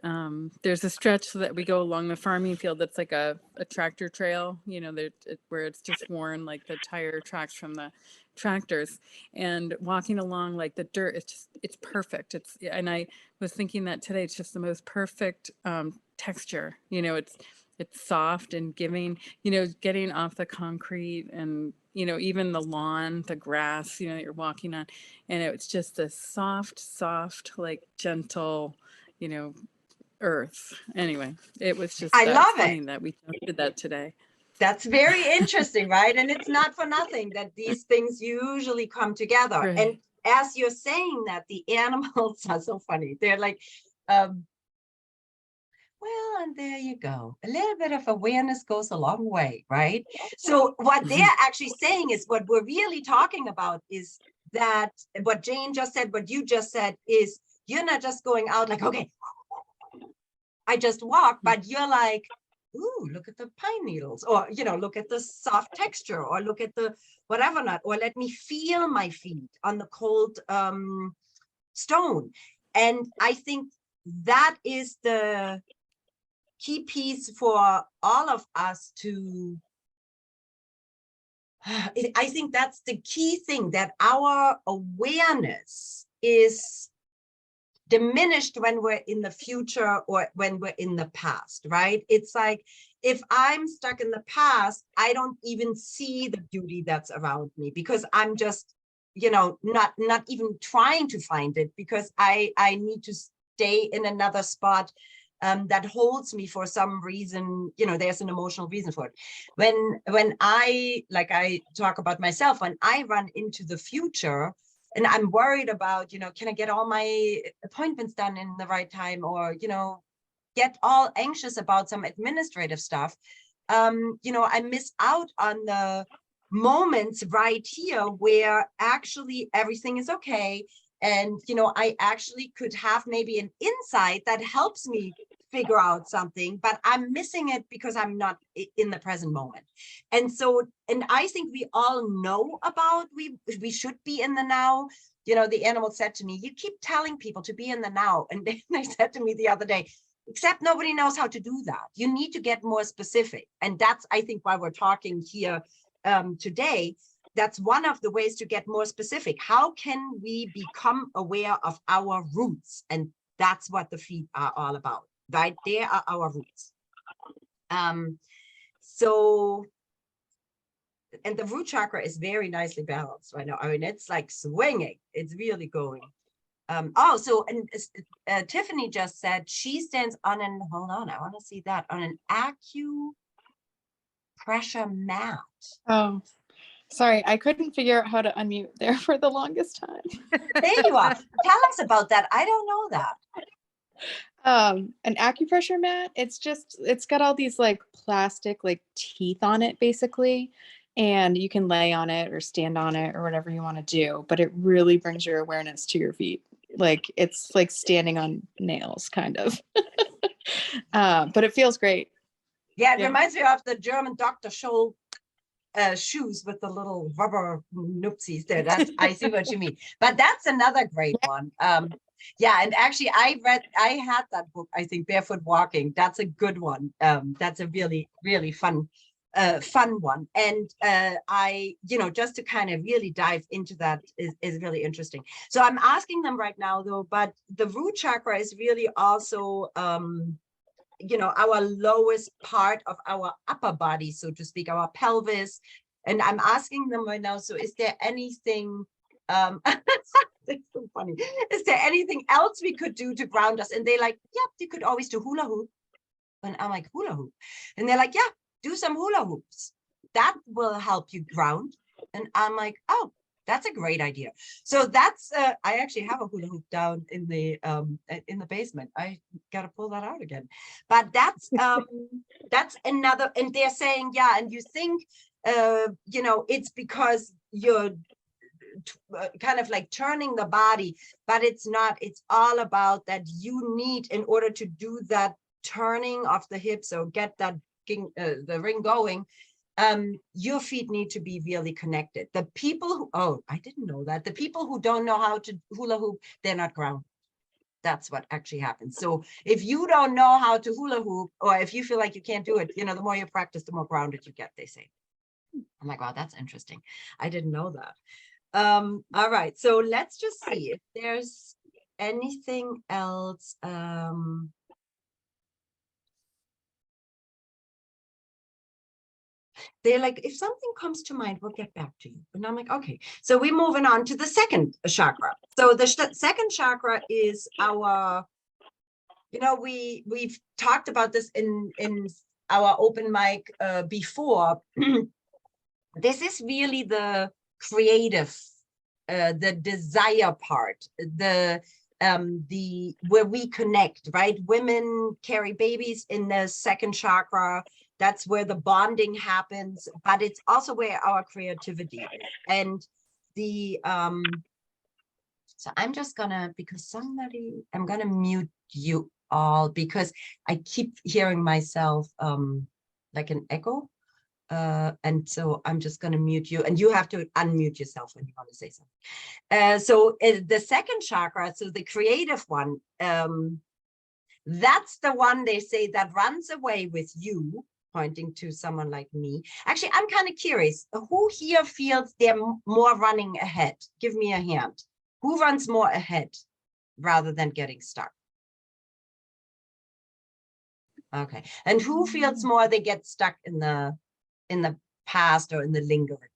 there's a stretch that we go along the farming field that's like a tractor trail, you know, where it's just worn like the tire tracks from the tractors, and walking along like the dirt, it's perfect. And I was thinking that today it's just the most perfect texture, you know, it's soft and giving, you know, getting off the concrete and, you know, even the lawn, the grass, you know, that you're walking on, and it's just a soft, like gentle, you know, earth. Anyway, it was just I love funny it. that we just did that today. That's very interesting, right? And it's not for nothing that these things usually come together. Right. And as you're saying that, the animals are so funny. They're like, well, and there you go. A little bit of awareness goes a long way, right? So what they're actually saying is what we're really talking about is that what Jane just said, what you just said is you're not just going out like, okay, I just walk, but you're like, ooh, look at the pine needles, or, you know, look at the soft texture, or look at the whatever not, or let me feel my feet on the cold stone. And I think that is the key piece for all of us to, I think that's the key thing, that our awareness is diminished when we're in the future or when we're in the past, right? It's like, if I'm stuck in the past, I don't even see the beauty that's around me because I'm just, you know, not even trying to find it because I need to stay in another spot that holds me for some reason. You know, there's an emotional reason for it. When I, like I talk about myself, when I run into the future and I'm worried about, you know, can I get all my appointments done in the right time, or, you know, get all anxious about some administrative stuff, you know, I miss out on the moments right here where actually everything is okay. And, you know, I actually could have maybe an insight that helps me figure out something, but I'm missing it because I'm not in the present moment. And so, and I think we all know about, we should be in the now. You know, the animal said to me, you keep telling people to be in the now. And they said to me the other day, except nobody knows how to do that. You need to get more specific. And that's, I think, why we're talking here today. That's one of the ways to get more specific. How can we become aware of our roots? And that's what the feet are all about, right? They are our roots. So, and the root chakra is very nicely balanced right now. I mean, it's like swinging. It's really going. Oh, so, and Tiffany just said she stands on an, hold on, I want to see that, on an acupressure mat. Oh, sorry, I couldn't figure out how to unmute there for the longest time. There you are. Tell us about that. I don't know that. An acupressure mat, it's got all these like plastic like teeth on it basically, and you can lay on it or stand on it or whatever you want to do, but it really brings your awareness to your feet. Like it's like standing on nails kind of. But it feels great. Yeah, it reminds me of the German Dr. Scholl shoes with the little rubber noopsies there. That's, I see what you mean. But that's another great one. Yeah, and actually I had that book, I think, Barefoot Walking. That's a good one. That's a really, really fun one. And I, you know, just to kind of really dive into that is really interesting. So I'm asking them right now though, but the root chakra is really also, you know, our lowest part of our upper body, so to speak, our pelvis. And I'm asking them right now, so is there anything, it's so funny, is there anything else we could do to ground us? And they're like, yeah, you could always do hula hoop. And I'm like, hula hoop? And they're like, yeah, do some hula hoops. that will help you ground. And I'm like, oh, that's a great idea. So that's, I actually have a hula hoop down in the basement. I got to pull that out again. But that's another, and they're saying, yeah, and you think, you know, it's because you're kind of like turning the body, but it's not. It's all about that you need, in order to do that turning of the hips or get that the ring going, your feet need to be really connected. The people who, oh, I didn't know that. The people who don't know how to hula hoop, they're not grounded. That's what actually happens. So if you don't know how to hula hoop, or if you feel like you can't do it, you know, the more you practice, the more grounded you get, they say. I'm like, wow, that's interesting. I didn't know that. All right, so let's just see if there's anything else. They're like, if something comes to mind, we'll get back to you. And I'm like, okay. So we're moving on to the second chakra. So the second chakra is our, you know, we've talked about this in our open mic before. This is really the creative, the desire part, the where we connect, right? Women carry babies in the second chakra. That's where the bonding happens, but it's also where our creativity is. And the so I'm just gonna, because I'm gonna mute you all, because I keep hearing myself like an echo. And so I'm just going to mute you, and you have to unmute yourself when you want to say something. So the second chakra, so the creative one, that's the one they say that runs away with you, pointing to someone like me. Actually, I'm kind of curious, who here feels they're more running ahead? Give me a hand. Who runs more ahead rather than getting stuck? Okay. And who feels more they get stuck in the past or in the lingering?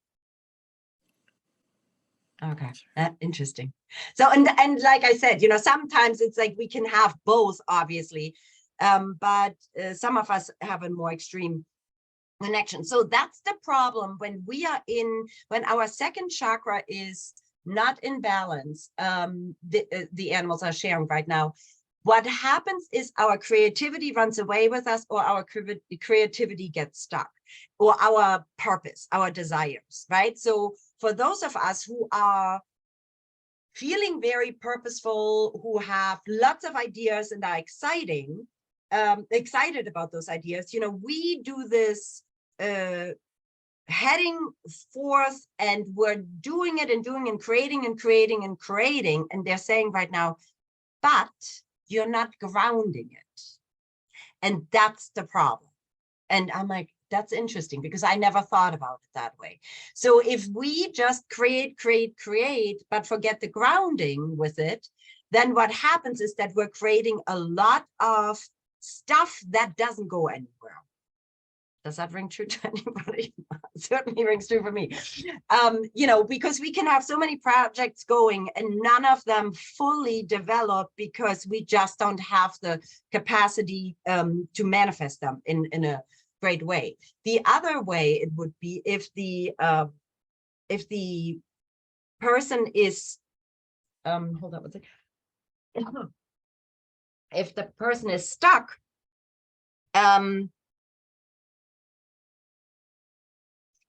Okay, interesting. So, and like I said, you know, sometimes it's like we can have both, obviously, but some of us have a more extreme connection. So that's the problem when when our second chakra is not in balance. The animals are sharing right now. What happens is our creativity runs away with us, or our creativity gets stuck, or our purpose, our desires, right? So for those of us who are feeling very purposeful, who have lots of ideas and are excited about those ideas, you know, we do this heading forth, and we're doing it and doing and creating and creating and creating. And they're saying right now, but you're not grounding it. And that's the problem. And I'm like, that's interesting, because I never thought about it that way. So if we just create, but forget the grounding with it, then what happens is that we're creating a lot of stuff that doesn't go anywhere. Does that ring true to anybody? It certainly rings true for me. You know, because we can have so many projects going and none of them fully develop, because we just don't have the capacity to manifest them in a great way. The other way it would be if the person is hold on one second. If the person is stuck,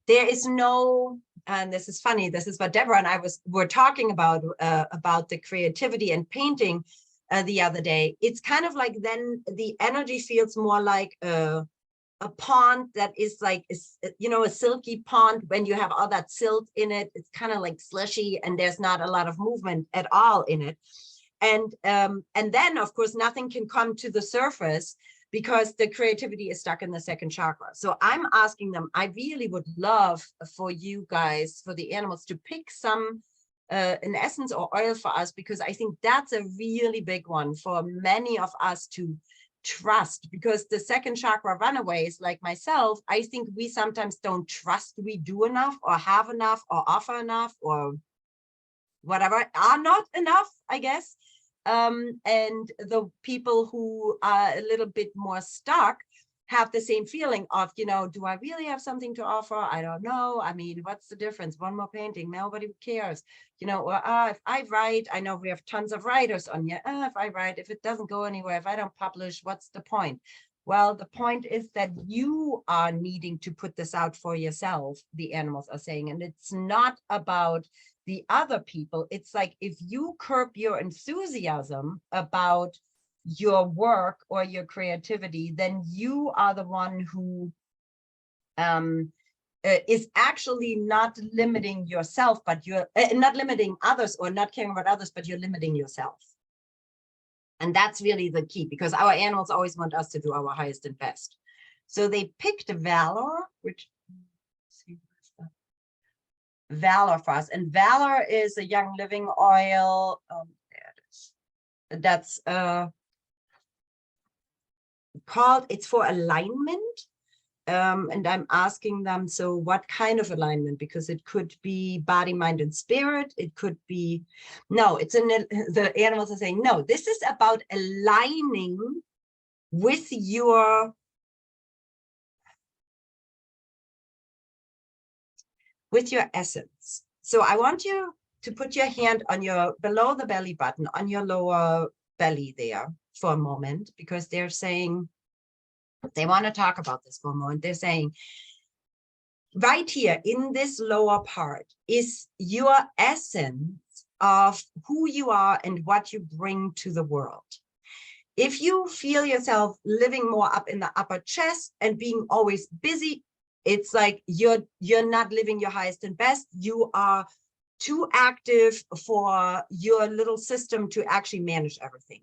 there is no, and this is funny, this is what Deborah and I were talking about the creativity and painting the other day. It's kind of like, then the energy feels more like a pond that is like, you know, a silky pond. When you have all that silt in it, it's kind of like slushy, and there's not a lot of movement at all in it. And then of course nothing can come to the surface, because the creativity is stuck in the second chakra. So I'm asking them, I really would love for you guys, for the animals, to pick some an essence or oil for us, because I think that's a really big one for many of us to trust, because the second chakra runaways like myself, I think we sometimes don't trust we do enough or have enough or offer enough or whatever, are not enough, I guess. And the people who are a little bit more stuck, have the same feeling of, you know, do I really have something to offer? I don't know. I mean, what's the difference? One more painting, nobody cares. You know, or if I write, I know we have tons of writers on here. If I write, if it doesn't go anywhere, if I don't publish, what's the point? Well, the point is that you are needing to put this out for yourself, the animals are saying, and it's not about the other people. It's like, if you curb your enthusiasm about your work or your creativity, then you are the one who is actually not limiting yourself, but you're not limiting others or not caring about others, but you're limiting yourself. And that's really the key, because our animals always want us to do our highest and best. So they picked Valor, which, Valor for us. And Valor is a young living oil. There it is. That's called, it's for alignment. And I'm asking them, so what kind of alignment? Because it could be body, mind, and spirit. It could be, no, it's in the animals are saying, no, this is about aligning with your essence. So I want you to put your hand on your, below the belly button, on your lower belly there for a moment, because they're saying, they want to talk about this for a moment. They're saying, right here in this lower part is your essence of who you are and what you bring to the world. If you feel yourself living more up in the upper chest and being always busy, it's like you're not living your highest and best. You are too active for your little system to actually manage everything.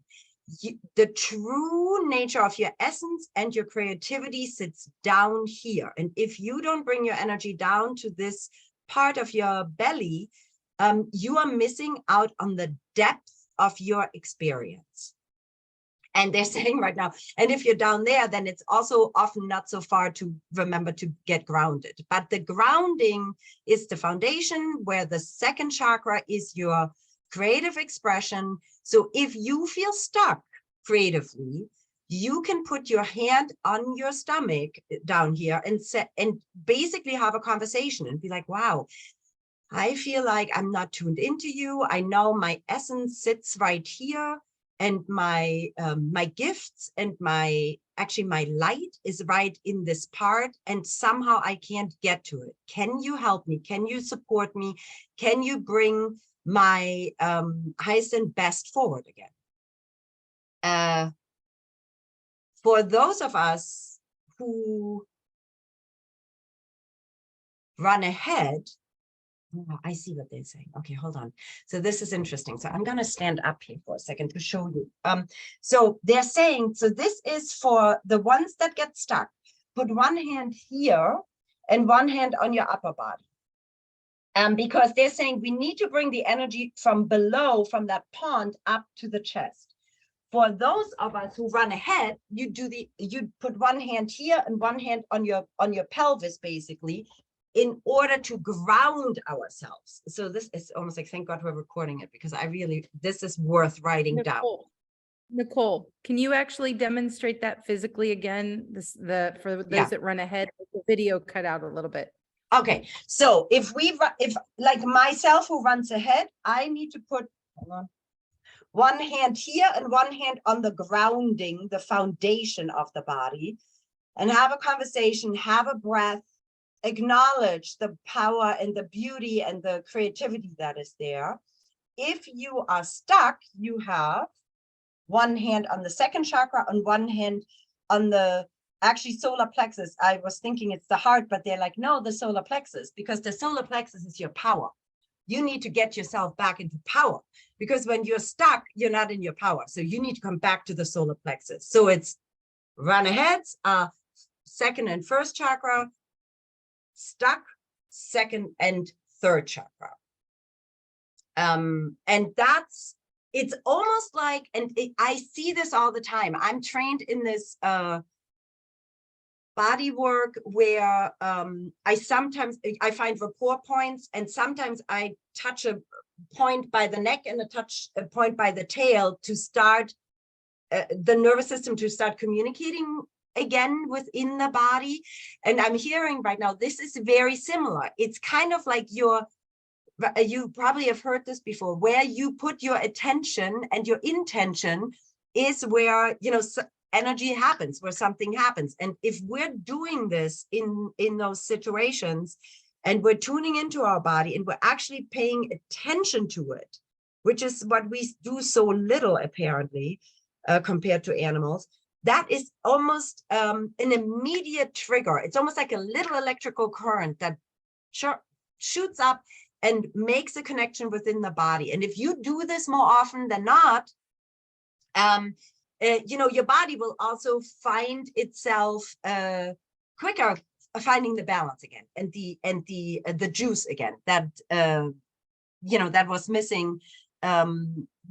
The true nature of your essence and your creativity sits down here. And if you don't bring your energy down to this part of your belly, you are missing out on the depth of your experience. And they're saying right now, and if you're down there, then it's also often not so far to remember to get grounded. But the grounding is the foundation, where the second chakra is your creative expression. So if you feel stuck creatively, you can put your hand on your stomach down here and basically have a conversation and be like, wow, I feel like I'm not tuned into you. I know my essence sits right here, and my gifts and my light is right in this part, and somehow I can't get to it. Can you help me? Can you support me? Can you bring my highest and best forward again? For those of us who run ahead, oh, I see what they're saying. Okay, hold on. So this is interesting. So I'm going to stand up here for a second to show you. So they're saying, so this is for the ones that get stuck. Put one hand here and one hand on your upper body. Because they're saying we need to bring the energy from below, from that pond, up to the chest. For those of us who run ahead, you put one hand here and one hand on your pelvis, basically, in order to ground ourselves. So this is almost like, thank God we're recording it, because this is worth writing down. Nicole, can you actually demonstrate that physically again? For those that run ahead, the video cut out a little bit. Okay, so if like myself who runs ahead, I need to put, hold on, one hand here and one hand on the grounding, the foundation of the body, and have a conversation, have a breath, acknowledge the power and the beauty and the creativity that is there. If you are stuck, you have one hand on the second chakra and one hand on the solar plexus. I was thinking it's the heart, but they're like, no, the solar plexus, because the solar plexus is your power. You need to get yourself back into power, because when you're stuck, you're not in your power. So you need to come back to the solar plexus. So it's run ahead, second and first chakra, stuck, second and third chakra. And it's almost like, I see this all the time. I'm trained in this body work where I find rapport points, and sometimes I touch a point by the neck and a point by the tail to start the nervous system to start communicating again within the body. And I'm hearing right now, this is very similar. It's kind of like you probably have heard this before, where you put your attention and your intention is where, energy happens, where something happens. And if we're doing this in those situations, and we're tuning into our body and we're actually paying attention to it, which is what we do so little apparently, compared to animals, that is almost an immediate trigger. It's almost like a little electrical current that shoots up and makes a connection within the body. And if you do this more often than not, your body will also find itself quicker finding the balance again, and the juice again that that was missing,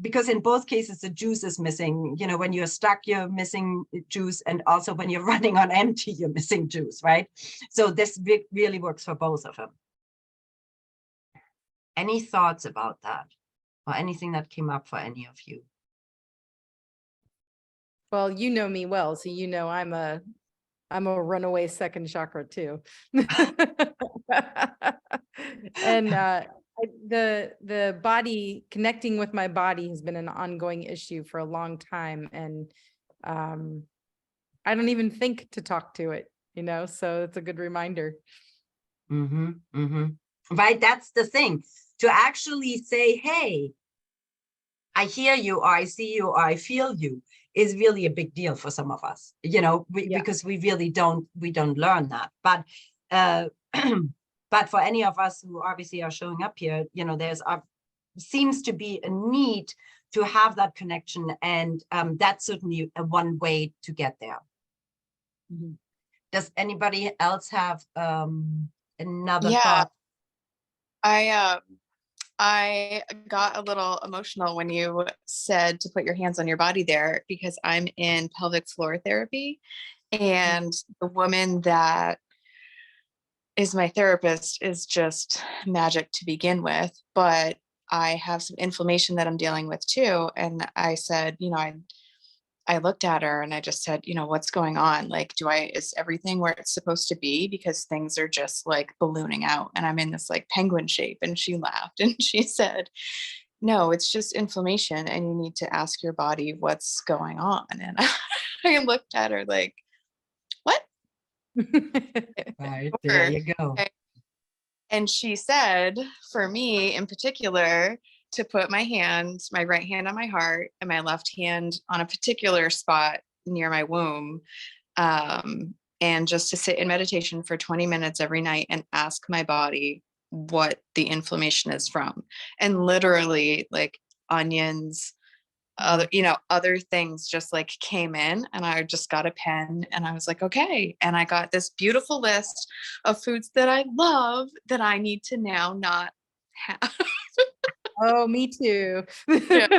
because in both cases the juice is missing. When you're stuck, you're missing juice, and also when you're running on empty, you're missing juice, right? So this really works for both of them. Any thoughts about that, or anything that came up for any of you? Well, you know me well, so I'm a runaway second chakra too. And the body, connecting with my body has been an ongoing issue for a long time. And I don't even think to talk to it, so it's a good reminder. Right, that's the thing. To actually say, hey, I hear you, or I see you, or I feel you, is really a big deal for some of us, because we really don't learn that. But but for any of us who obviously are showing up here, there's seems to be a need to have that connection, and that's certainly one way to get there. Does anybody else have another thought? I got a little emotional when you said to put your hands on your body there, because I'm in pelvic floor therapy, and the woman that is my therapist is just magic to begin with, but I have some inflammation that I'm dealing with too. And I said, I looked at her and I just said, what's going on? Like, is everything where it's supposed to be? Because things are just like ballooning out and I'm in this like penguin shape. And she laughed and she said, no, it's just inflammation and you need to ask your body what's going on. And I looked at her like, what? Right, there you go. And she said, for me in particular, to put my right hand on my heart and my left hand on a particular spot near my womb, and just to sit in meditation for 20 minutes every night and ask my body what the inflammation is from. And literally like onions, other things just like came in, and I just got a pen and I was like, okay. And I got this beautiful list of foods that I love that I need to now not have. Oh, me too. But isn't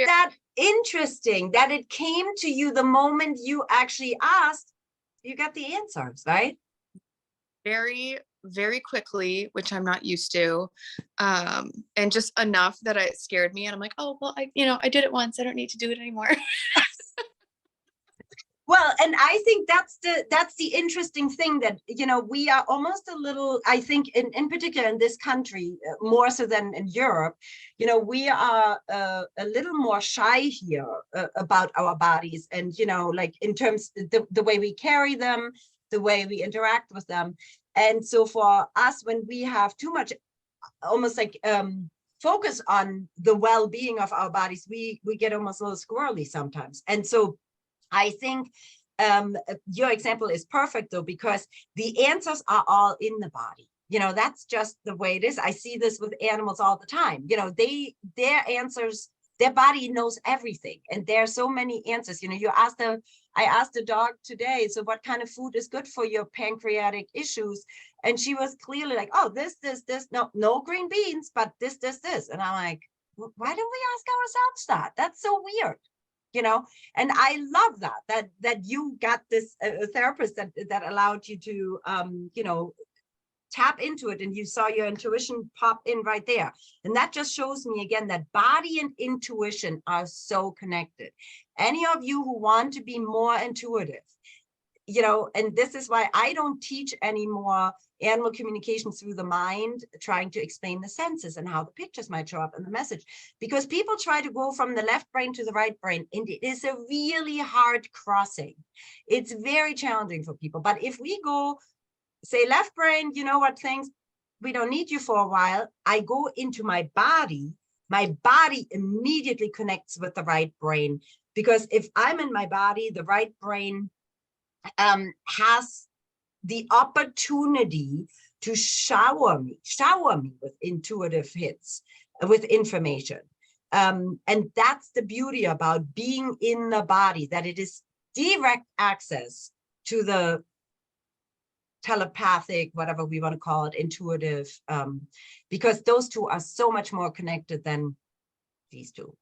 that interesting that it came to you the moment you actually asked, you got the answers, right? Very, very quickly, which I'm not used to. And just enough that it scared me. And I'm like, oh, well, I did it once. I don't need to do it anymore. Well, and I think that's the interesting thing that, we are almost a little, I think in particular in this country, more so than in Europe, we are a little more shy here about our bodies, and, like in terms the way we carry them, the way we interact with them. And so for us, when we have too much almost like focus on the well-being of our bodies, we get almost a little squirrely sometimes. And so I think your example is perfect though, because the answers are all in the body. That's just the way it is. I see this with animals all the time. Their answers, their body knows everything. And there are so many answers. I asked the dog today, so what kind of food is good for your pancreatic issues? And she was clearly like, oh, this, no green beans, but this. And I'm like, why don't we ask ourselves that? That's so weird. And I love that you got this therapist that allowed you to tap into it, and you saw your intuition pop in right there. And that just shows me again that body and intuition are so connected. Any of you who want to be more intuitive, you know, and this is why I don't teach anymore animal communication through the mind, trying to explain the senses and how the pictures might show up in the message, because people try to go from the left brain to the right brain, and it is a really hard crossing. It's very challenging for people. But if we go, say, left brain, you know what, things, we don't need you for a while. I go into my body immediately connects with the right brain, because if I'm in my body, the right brain has the opportunity to shower me with intuitive hits, with information. And that's the beauty about being in the body, that it is direct access to the telepathic, whatever we want to call it, intuitive, because those two are so much more connected than these two.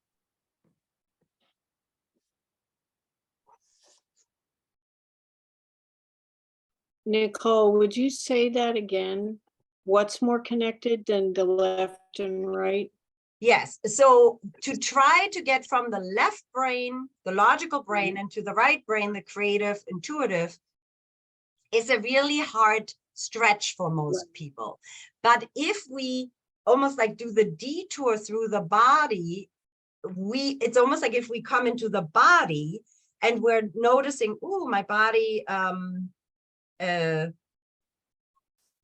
Nicole, would you say that again? What's more connected than the left and right? Yes, so to try to get from the left brain, the logical brain, and to the right brain, the creative, intuitive, is a really hard stretch for most people. But if we almost like do the detour through the body, it's almost like if we come into the body and we're noticing, oh, my body,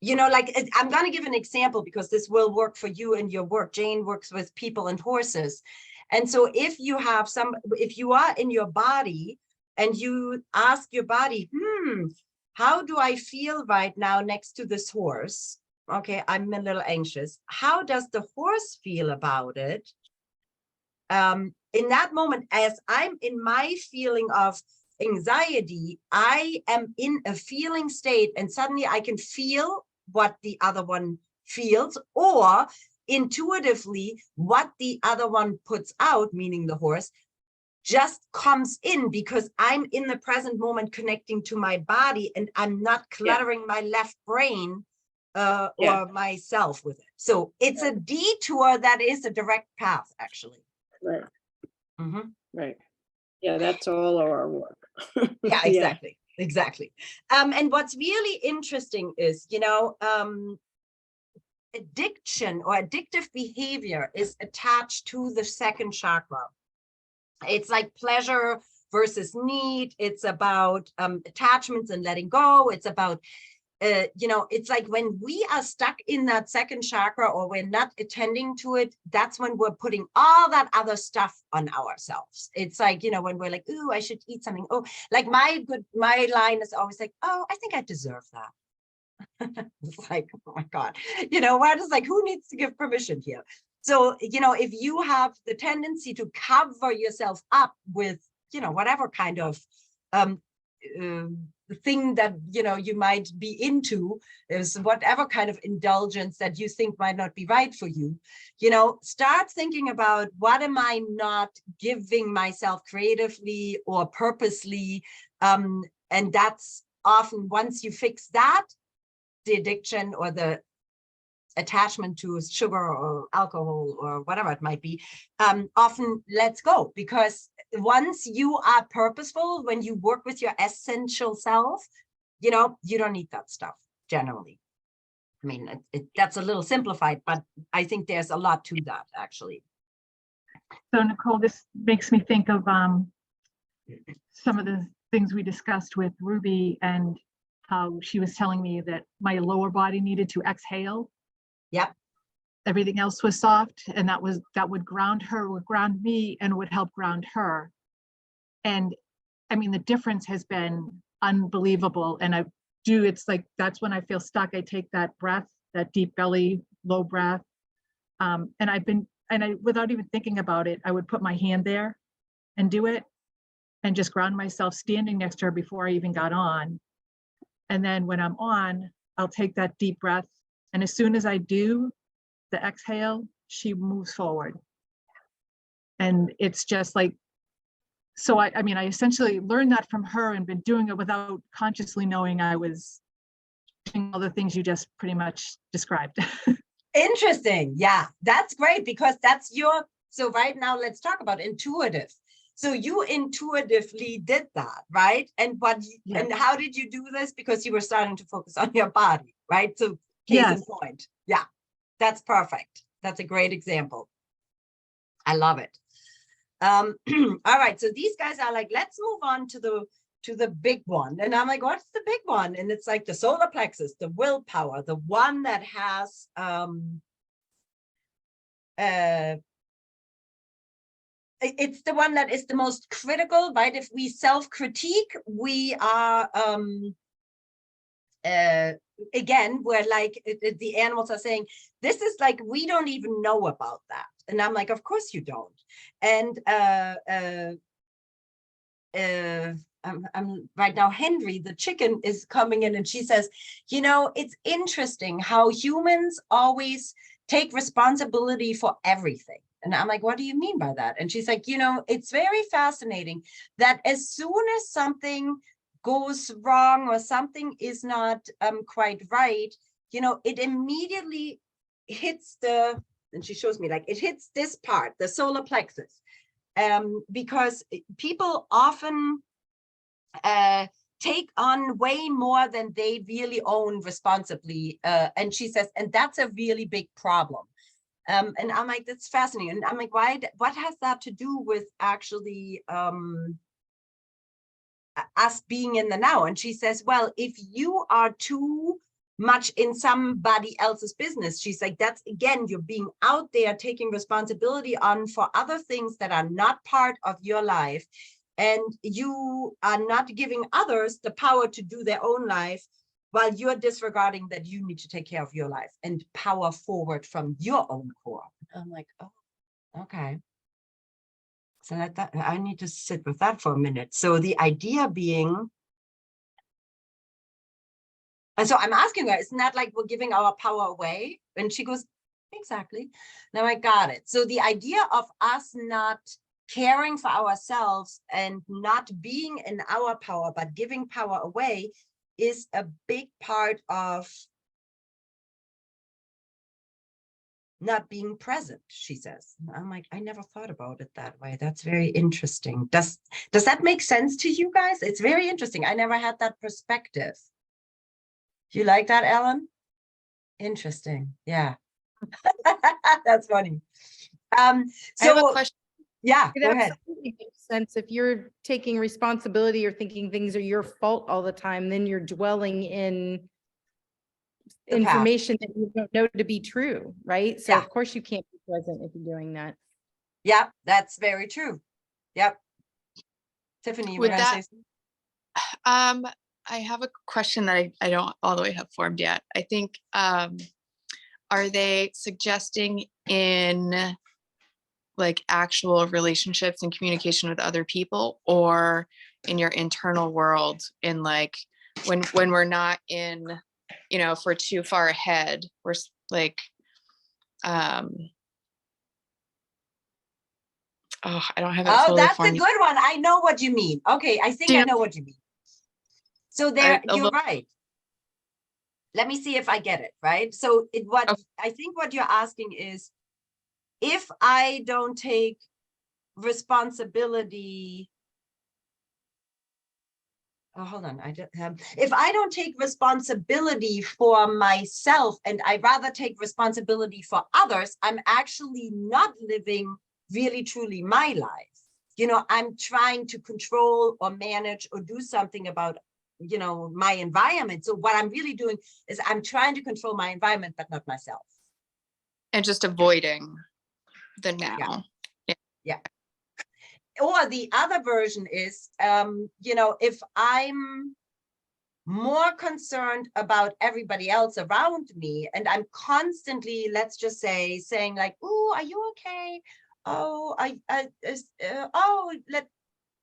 you know, like, I'm going to give an example because this will work for you and your work. Jane works with people and horses. And so if you have if you are in your body and you ask your body, how do I feel right now next to this horse? Okay, I'm a little anxious. How does the horse feel about it? In that moment, as I'm in my feeling of anxiety, I am in a feeling state, and suddenly I can feel what the other one feels, or intuitively what the other one puts out, meaning the horse, just comes in because I'm in the present moment connecting to my body, and I'm not cluttering my left brain or myself with it. So it's a detour that is a direct path, actually. Right. Mm-hmm. Right. Yeah, that's all our work. Yeah, exactly. Exactly. And what's really interesting is, you know, addiction or addictive behavior is attached to the second chakra. It's like pleasure versus need. It's about attachments and letting go. It's about, you know, it's like when we are stuck in that second chakra or we're not attending to it, that's when we're putting all that other stuff on ourselves. It's like, you know, when we're like, ooh, I should eat something. Oh, like my line is always like, oh, I think I deserve that. It's like, oh my God, you know, what is like, who needs to give permission here? So, you know, if you have the tendency to cover yourself up with, you know, whatever kind of thing that, you know, you might be into, is whatever kind of indulgence that you think might not be right for you, you know, start thinking about what am I not giving myself creatively or purposely. And that's often, once you fix that, the addiction or the attachment to sugar or alcohol or whatever it might be, often lets go, because once you are purposeful, when you work with your essential self, you know, you don't need that stuff generally. I mean, that's a little simplified, but I think there's a lot to that, actually. So Nicole, this makes me think of some of the things we discussed with Ruby, and how she was telling me that my lower body needed to exhale. Yep. Everything else was soft, and that would ground her, would ground me, and would help ground her. And I mean, the difference has been unbelievable. And it's like, that's when I feel stuck. I take that breath, that deep belly, low breath. And without even thinking about it, I would put my hand there and do it, and just ground myself standing next to her before I even got on. And then when I'm on, I'll take that deep breath. And as soon as I do the exhale, she moves forward. And it's just like, so I mean, I essentially learned that from her and been doing it without consciously knowing I was all the things you just pretty much described. Interesting. Yeah, that's great because that's your, so right now let's talk about intuitive. So you intuitively did that, right? And and how did you do this? Because you were starting to focus on your body, right? So case in point. Yeah, that's perfect. That's a great example. I love it. All right, so these guys are like, let's move on to the big one. And I'm like, what's the big one? And it's like the solar plexus, the willpower, the one that has it's the one that is the most critical, right? If we self-critique, we are again, we're like the animals are saying, this is like, we don't even know about that. And I'm like, of course you don't. And I'm right now, Henry, the chicken, is coming in and she says, you know, it's interesting how humans always take responsibility for everything. And I'm like, what do you mean by that? And she's like, you know, it's very fascinating that as soon as something goes wrong or something is not quite right, you know, it immediately hits the, and she shows me like, it hits this part, the solar plexus, because people often take on way more than they really own responsibly. And she says, and that's a really big problem. And I'm like, that's fascinating. And I'm like, why? What has that to do with actually us being in the now? And she says, well, if you are too much in somebody else's business, she's like, that's again, you're being out there taking responsibility on for other things that are not part of your life. And you are not giving others the power to do their own life, while you're disregarding that you need to take care of your life and power forward from your own core. I'm like, oh, okay. So that I need to sit with that for a minute. So the idea being, and so I'm asking her, isn't that like we're giving our power away? And she goes, exactly. Now I got it. So the idea of us not caring for ourselves and not being in our power, but giving power away is a big part of not being present, she says. And I'm like, I never thought about it that way. That's very interesting. Does that make sense to you guys? It's very interesting. I never had that perspective. You like that, Ellen? Interesting. Yeah. That's funny. I have a So question. yeah, It go ahead. absolutely makes sense. If you're taking responsibility or thinking things are your fault all the time, then you're dwelling in The past. information that you don't know to be true, right? So Yeah. of course you can't be present if you're doing that. Yep, that's very true. Yep. Tiffany, you were With gonna that, say I have a question that I don't all the way have formed yet. I think, are they suggesting in like actual relationships and communication with other people, or in your internal world, in like when we're not in, you know, if we're too far ahead, we're like, oh, I don't have it oh, fully that's a formed. good one. I know what you mean. Okay, I think Do I you- know what you mean. So there, a you're little- right. Let me see if I get it, right? So Okay. I think what you're asking is, if I don't take responsibility, oh, hold on, if I don't take responsibility for myself and I rather take responsibility for others, I'm actually not living really truly my life. You know, I'm trying to control or manage or do something about, you know, my environment. So what I'm really doing is I'm trying to control my environment, but not myself. And just avoiding the now. Yeah. Or the other version is, you know, if I'm more concerned about everybody else around me, and I'm constantly, let's just say, saying like, "Oh, are you okay? Oh,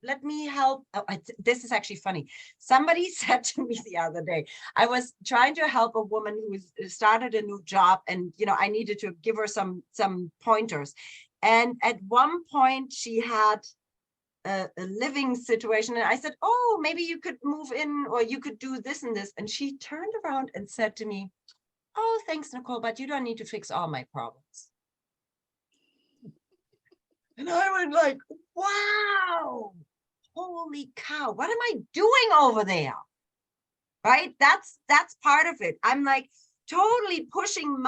let me help." Oh, this is actually funny. Somebody said to me the other day, I was trying to help a woman who started a new job, and you know, I needed to give her some pointers. And at one point, she had a living situation. And I said, oh, maybe you could move in, or you could do this and this. And she turned around and said to me, oh, thanks, Nicole, but you don't need to fix all my problems. And I went like, wow, holy cow, what am I doing over there? Right? That's part of it. I'm like totally pushing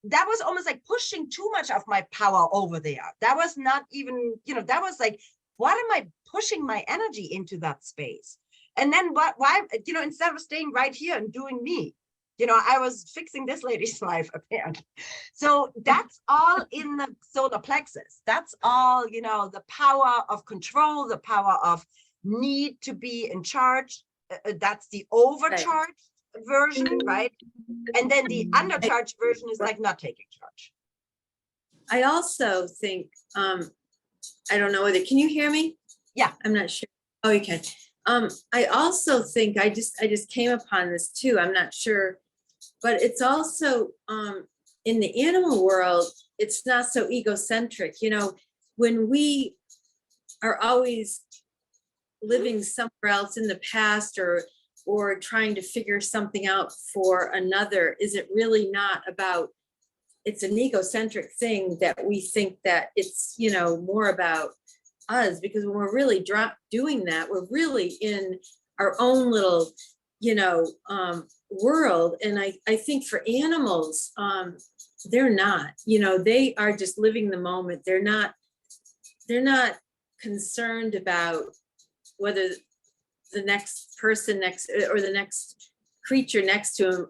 that was almost like pushing too much of my power over there. That was not even, that was like, what am I pushing my energy into that space? And then why, instead of staying right here and doing me, I was fixing this lady's life apparently. So that's all in the solar plexus. That's all, the power of control, the power of need to be in charge. That's the overcharged version, right? And then the undercharged version is like not taking charge. I also think, I don't know whether, can you hear me? Yeah. I'm not sure. Oh, you can. I also think I just came upon this too. I'm not sure, but it's also in the animal world, it's not so egocentric. When we are always living somewhere else in the past or trying to figure something out for another, is it really not about, it's an egocentric thing that we think that it's, more about us, because when we're really doing that, we're really in our own little, world. And I think for animals, they're not, they are just living the moment. They're not concerned about whether the next person next or the next creature next to him,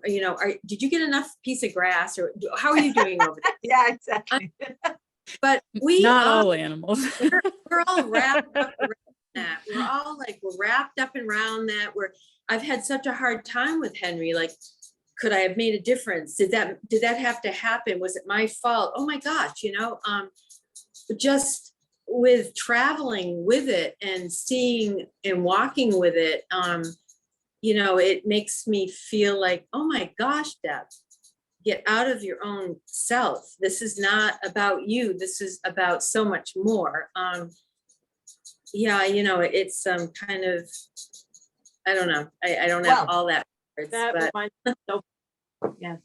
did you get enough piece of grass, or how are you doing over there? Yeah, exactly. But we Not all animals. we're all wrapped up around that. We're wrapped up around that. I've had such a hard time with Henry. Like, could I have made a difference? Did that have to happen? Was it my fault? Oh my gosh, just with traveling with it and seeing and walking with it, it makes me feel like, oh my gosh, Deb, get out of your own self. This is not about you. This is about so much more. It's kind of, I don't know. I don't have all that words, but yeah.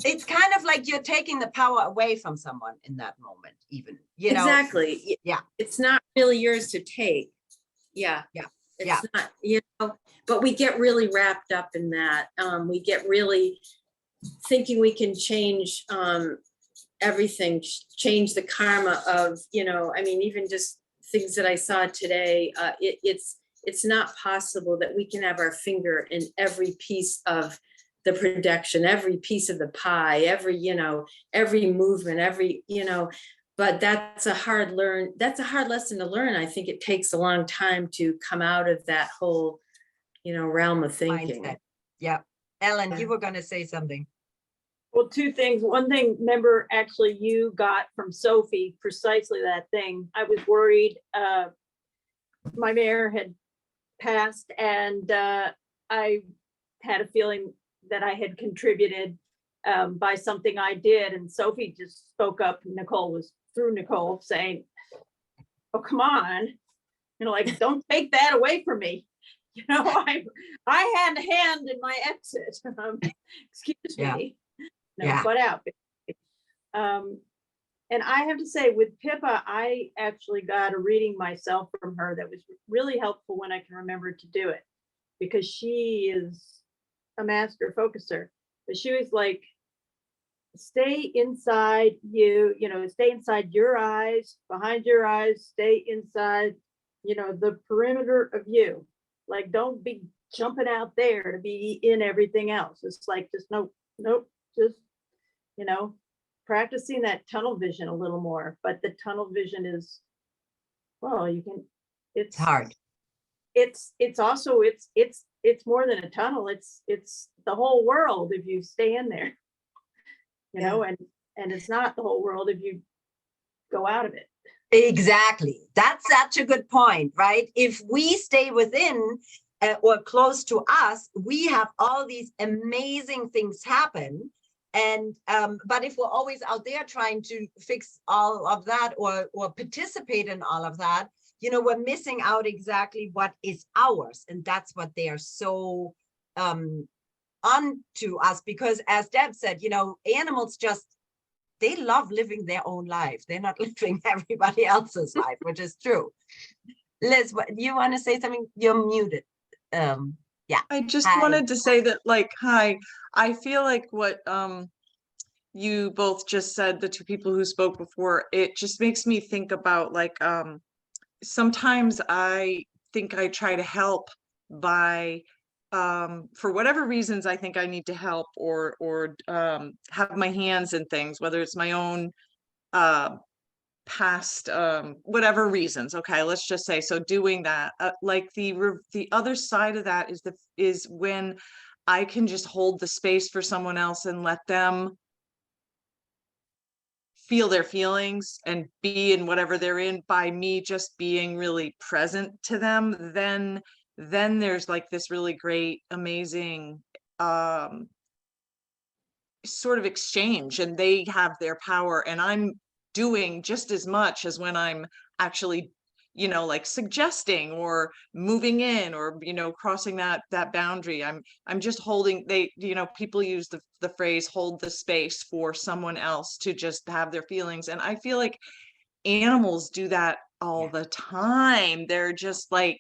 It's kind of like you're taking the power away from someone in that moment, even, Exactly. Yeah. It's not really yours to take. Yeah. Yeah. It's not, but we get really wrapped up in that. We get really thinking we can change everything, change the karma of, even just things that I saw today. It's not possible that we can have our finger in every piece of the production, every piece of the pie, every movement, but that's a hard lesson to learn. I think it takes a long time to come out of that whole, realm of thinking. Mindset. Yeah. Ellen, you were going to say something. Well, two things. One thing, remember, actually, you got from Sophie precisely that thing. I was worried. My mayor had passed, and I had a feeling that I had contributed by something I did. And Sophie just spoke up. Nicole was through Nicole saying, oh, come on. Don't take that away from me. I had a hand in my exit. Excuse me. Butt out. And I have to say, with Pippa, I actually got a reading myself from her that was really helpful when I can remember to do it, because she is a master focuser. But she was like, stay inside you, stay inside your eyes, behind your eyes, stay inside, the perimeter of you. Like, don't be jumping out there to be in everything else. It's like, just nope, just, practicing that tunnel vision a little more. But the tunnel vision is, it's hard. It's also, it's more than a tunnel. It's the whole world if you stay in there, and it's not the whole world if you go out of it. Exactly. That's such a good point, right? If we stay within or close to us, we have all these amazing things happen. And but if we're always out there trying to fix all of that or participate in all of that, we're missing out exactly what is ours. And that's what they are so onto us, because as Deb said, animals just, they love living their own life. They're not living everybody else's life, which is true. Liz, what, you want to say something? You're muted. Yeah. I just Hi. wanted to say that, like, hi, I feel like what you both just said, the two people who spoke before, it just makes me think about, like, sometimes I think I try to help by for whatever reasons I think I need to help, or have my hands in things, whether it's my own past whatever reasons. Okay, let's just say, so doing that, like the other side of that is when I can just hold the space for someone else and let them feel their feelings and be in whatever they're in, by me just being really present to them. Then there's like this really great, amazing sort of exchange, and they have their power, and I'm doing just as much as when I'm actually, like suggesting or moving in, or crossing that boundary. I'm just holding, people use the phrase hold the space for someone else to just have their feelings, and I feel like animals do that all the time. They're just like,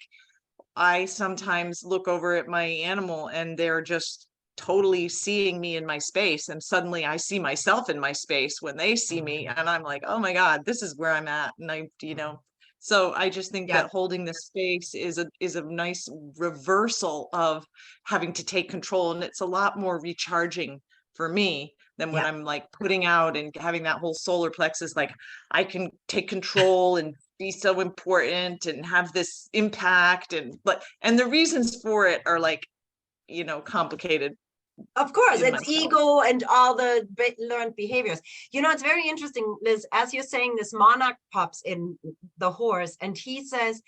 I sometimes look over at my animal and they're just totally seeing me in my space, and suddenly I see myself in my space when they see me, and I'm like, oh my God, this is where I'm at. And so I just think that holding the space is a nice reversal of having to take control, and it's a lot more recharging for me than when I'm like putting out and having that whole solar plexus, like I can take control and be so important and have this impact, and the reasons for it are like, complicated. Of course, it's ego and all the learned behaviors. It's very interesting, Liz, as you're saying this, Monarch pops in, the horse, and he says,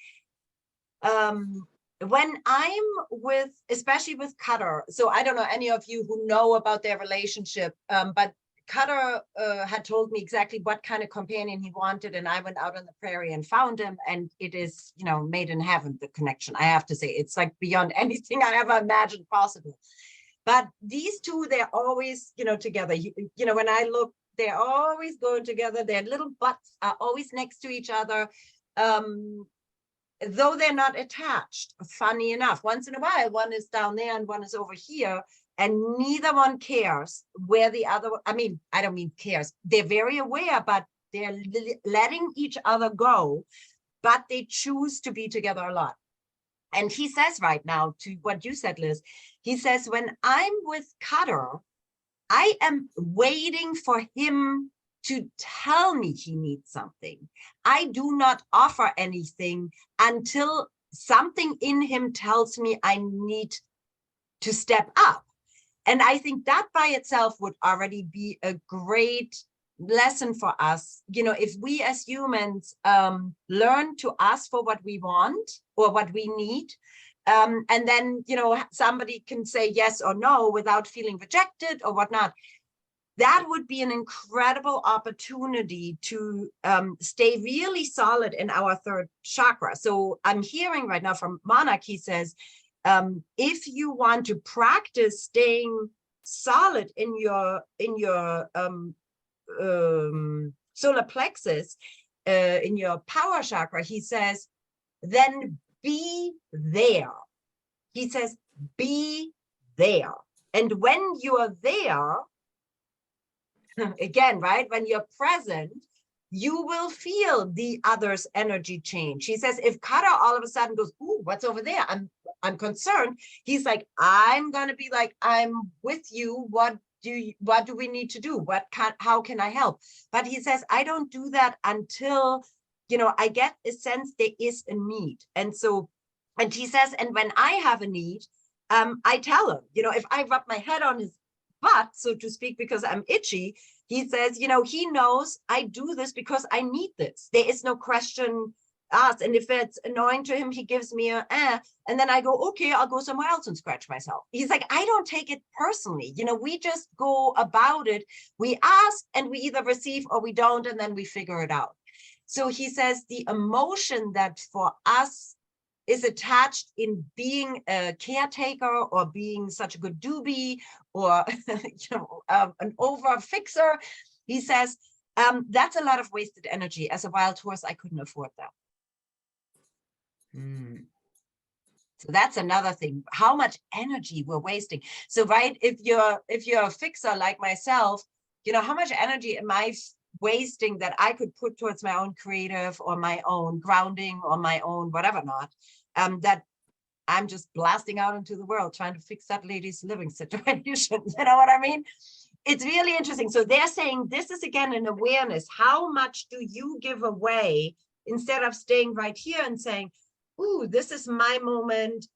when I'm with, especially with Cutter, so I don't know any of you who know about their relationship, but Cutter had told me exactly what kind of companion he wanted, and I went out on the prairie and found him, and it is, made in heaven, the connection. I have to say, it's like beyond anything I ever imagined possible. But these two, they're always, together. When I look, they're always going together. Their little butts are always next to each other, though they're not attached. Funny enough, once in a while, one is down there and one is over here, and neither one cares where the other, I don't mean cares. They're very aware, but they're letting each other go, but they choose to be together a lot. And he says right now, to what you said, Liz, he says, when I'm with Cutter, I am waiting for him to tell me he needs something. I do not offer anything until something in him tells me I need to step up. And I think that by itself would already be a great lesson for us. If we as humans learn to ask for what we want or what we need, and then, somebody can say yes or no without feeling rejected or whatnot, that would be an incredible opportunity to stay really solid in our third chakra. So I'm hearing right now from Monarch, he says, if you want to practice staying solid in your solar plexus, in your power chakra, he says, then be there. He says, be there. And when you are there, again, right, when you're present, you will feel the other's energy change. He says, if Cutter all of a sudden goes, ooh, what's over there? I'm concerned. He's like, I'm going to be like, I'm with you. What do we need to do? How can I help? But he says, I don't do that until, I get a sense there is a need. And he says, and when I have a need, I tell him, if I rub my head on his butt, so to speak, because I'm itchy, he says, he knows I do this because I need this. There is no question asked. And if it's annoying to him, he gives me and then I go, okay, I'll go somewhere else and scratch myself. He's like, I don't take it personally. We just go about it. We ask and we either receive or we don't, and then we figure it out. So he says the emotion that for us is attached in being a caretaker or being such a good doobie or an over fixer, he says that's a lot of wasted energy. As a wild horse, I couldn't afford that. So that's another thing, how much energy we're wasting. So right, if you're a fixer like myself, how much energy am I wasting that I could put towards my own creative or my own grounding or my own whatever not, that I'm just blasting out into the world trying to fix that lady's living situation. You know what I mean? It's really interesting. So they're saying this is again an awareness. How much do you give away instead of staying right here and saying, ooh, this is my moment,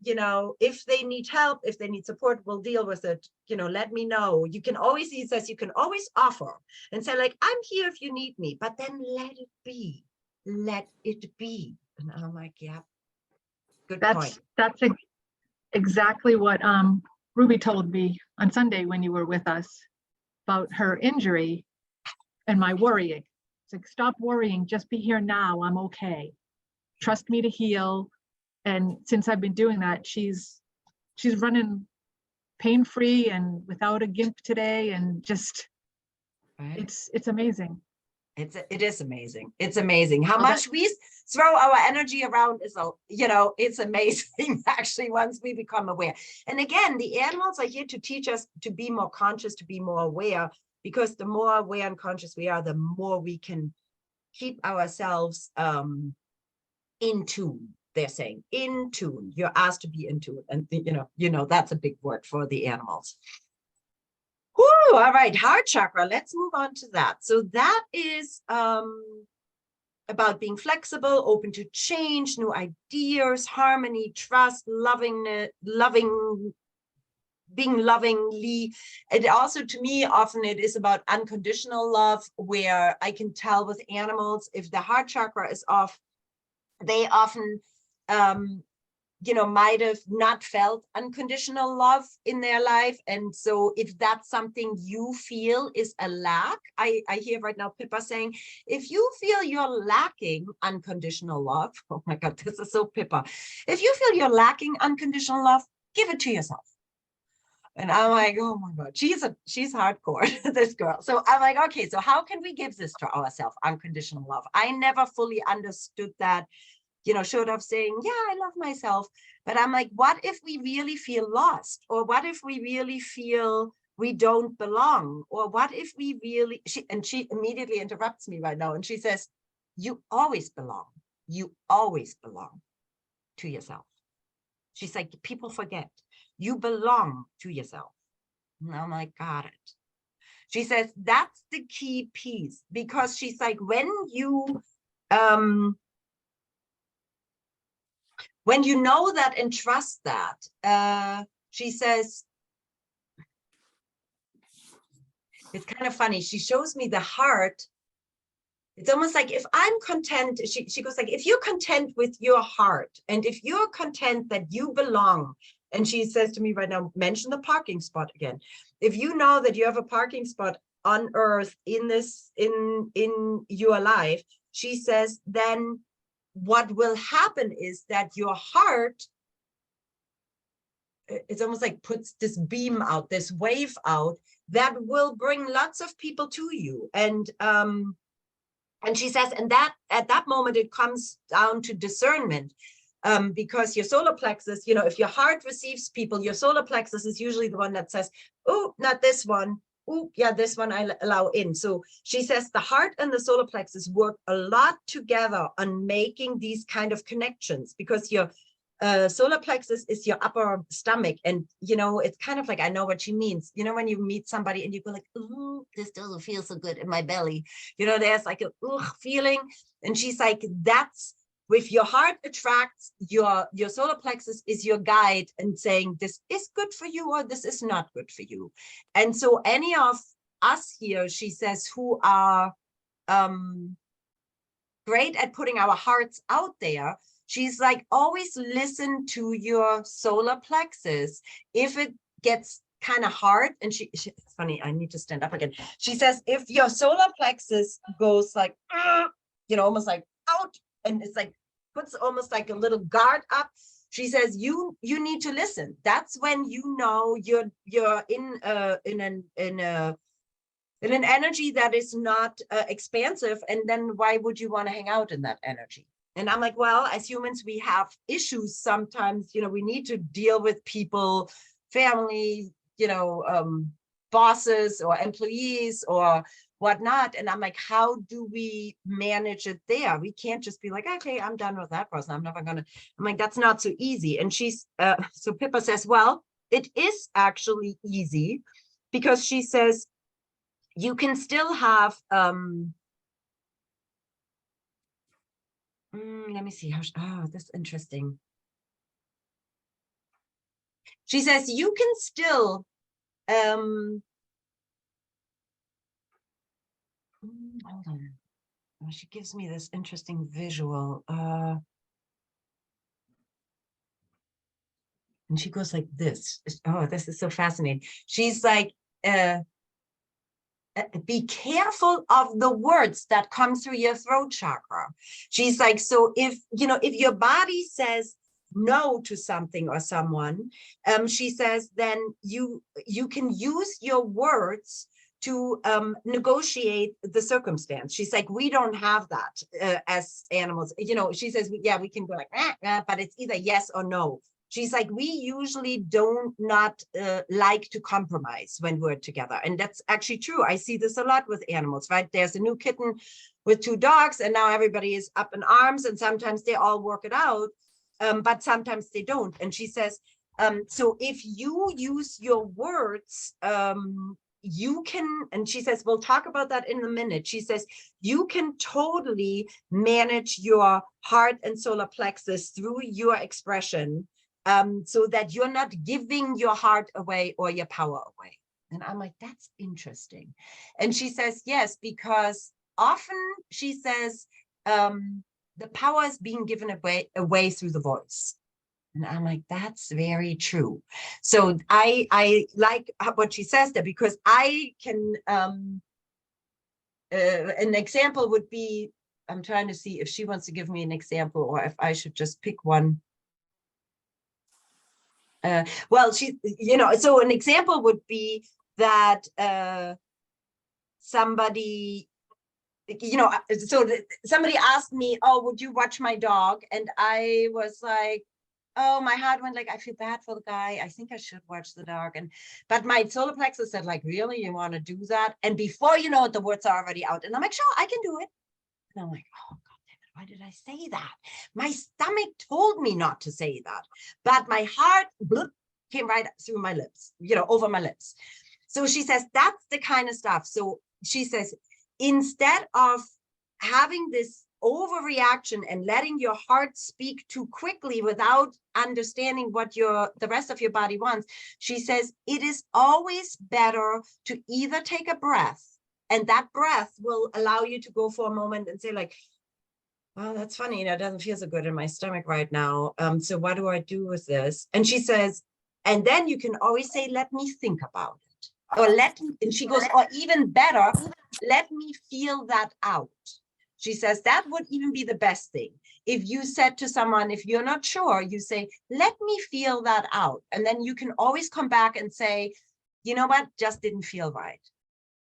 if they need help, if they need support, we'll deal with it, let me know. You can always, he says, you can always offer and say like, I'm here if you need me, but then let it be. And I'm like, yeah, good point. That's exactly what Ruby told me on Sunday when you were with us about her injury and my worrying. It's like, stop worrying, just be here now, I'm okay. Trust me to heal. And since I've been doing that, she's running pain-free and without a gimp today, and just Right. It's amazing. It is amazing. It's amazing how much we throw our energy around is, it's amazing actually once we become aware. And again, the animals are here to teach us to be more conscious, to be more aware, because the more aware and conscious we are, the more we can keep ourselves in tune. They're saying in tune. You're asked to be in tune, and that's a big word for the animals. Whew, all right, heart chakra. Let's move on to that. So that is about being flexible, open to change, new ideas, harmony, trust, being lovingly. And also, to me, often it is about unconditional love, where I can tell with animals if the heart chakra is off, they often might have not felt unconditional love in their life. And so if that's something you feel is a lack, I hear right now Pippa saying, if you feel you're lacking unconditional love, oh my God, this is so Pippa. If you feel you're lacking unconditional love, give it to yourself. And I'm like, oh my God, she's hardcore, this girl. So I'm like, okay, so how can we give this to ourselves, unconditional love? I never fully understood that. Short of saying, yeah, I love myself. But I'm like, what if we really feel lost? Or what if we really feel we don't belong? Or what if we really, she immediately interrupts me right now. And she says, you always belong. You always belong to yourself. She's like, people forget. You belong to yourself. And I'm like, got it. She says, that's the key piece. Because she's like, when you know that and trust that, she says, it's kind of funny. She shows me the heart. It's almost like if I'm content, she goes like, if you're content with your heart, and if you're content that you belong, and she says to me right now, mention the parking spot again. If you know that you have a parking spot on earth in your life, she says, then what will happen is that your heart, it's almost like puts this beam out, this wave out, that will bring lots of people to you. And she says, and that at that moment, it comes down to discernment, because your solar plexus, if your heart receives people, your solar plexus is usually the one that says, oh, not this one. Oh, yeah, this one I allow in. So she says the heart and the solar plexus work a lot together on making these kind of connections, because your solar plexus is your upper stomach. And, it's kind of like, I know what she means. When you meet somebody and you go like, ooh, this doesn't feel so good in my belly. There's like a feeling. And she's like, that's, if your heart attracts, your solar plexus is your guide and saying, this is good for you or this is not good for you. And so any of us here, she says, who are great at putting our hearts out there, she's like, always listen to your solar plexus. If it gets kind of hard, and it's funny, I need to stand up again. She says, if your solar plexus goes like, almost like out, and it's like puts almost like a little guard up. She says, you need to listen. That's when you're in an energy that is not expansive, and then why would you want to hang out in that energy? And I'm like, well, as humans, we have issues sometimes. We need to deal with people, family, bosses or employees or whatnot. And I'm like, how do we manage it there? We can't just be like, okay, I'm done with that person. I'm never gonna. I'm like, that's not so easy. And so Pippa says, well, it is actually easy, because she says you can still have let me see how, that's interesting. She says you can still hold on. Oh, she gives me this interesting visual. And she goes like this. Oh, this is so fascinating. She's like, be careful of the words that come through your throat chakra. She's like, so if your body says no to something or someone, she says, then you can use your words to negotiate the circumstance. She's like, we don't have that as animals. She says, yeah, we can go like, but it's either yes or no. She's like, we usually not like to compromise when we're together. And that's actually true. I see this a lot with animals, right? There's a new kitten with 2 dogs, and now everybody is up in arms, and sometimes they all work it out, but sometimes they don't. And she says, so if you use your words, you can, and she says, we'll talk about that in a minute. She says, you can totally manage your heart and solar plexus through your expression, so that you're not giving your heart away or your power away. And I'm like, that's interesting. And she says, yes, because often she says, the power is being given away through the voice. And I'm like, that's very true. So I like what she says there, because I can, an example would be, I'm trying to see if she wants to give me an example or if I should just pick one. Well, so an example would be that somebody, somebody asked me, oh, would you watch my dog? And I was like, oh, my heart went like, I feel bad for the guy. I think I should watch the dog. But my solar plexus said, like, really, you want to do that? And before you know it, the words are already out. And I'm like, sure, I can do it. And I'm like, oh, why did I say that? My stomach told me not to say that, but my heart came right through my lips, over my lips. So she says, that's the kind of stuff. So she says, instead of having this overreaction and letting your heart speak too quickly without understanding what the rest of your body wants, she says, it is always better to either take a breath, and that breath will allow you to go for a moment and say like, well, that's funny, it doesn't feel so good in my stomach right now. So what do I do with this? And she says, and then you can always say, let me think about it. Or and she goes, or even better, let me feel that out. She says, that would even be the best thing. If you said to someone, if you're not sure, you say, let me feel that out. And then you can always come back and say, you know what, just didn't feel right.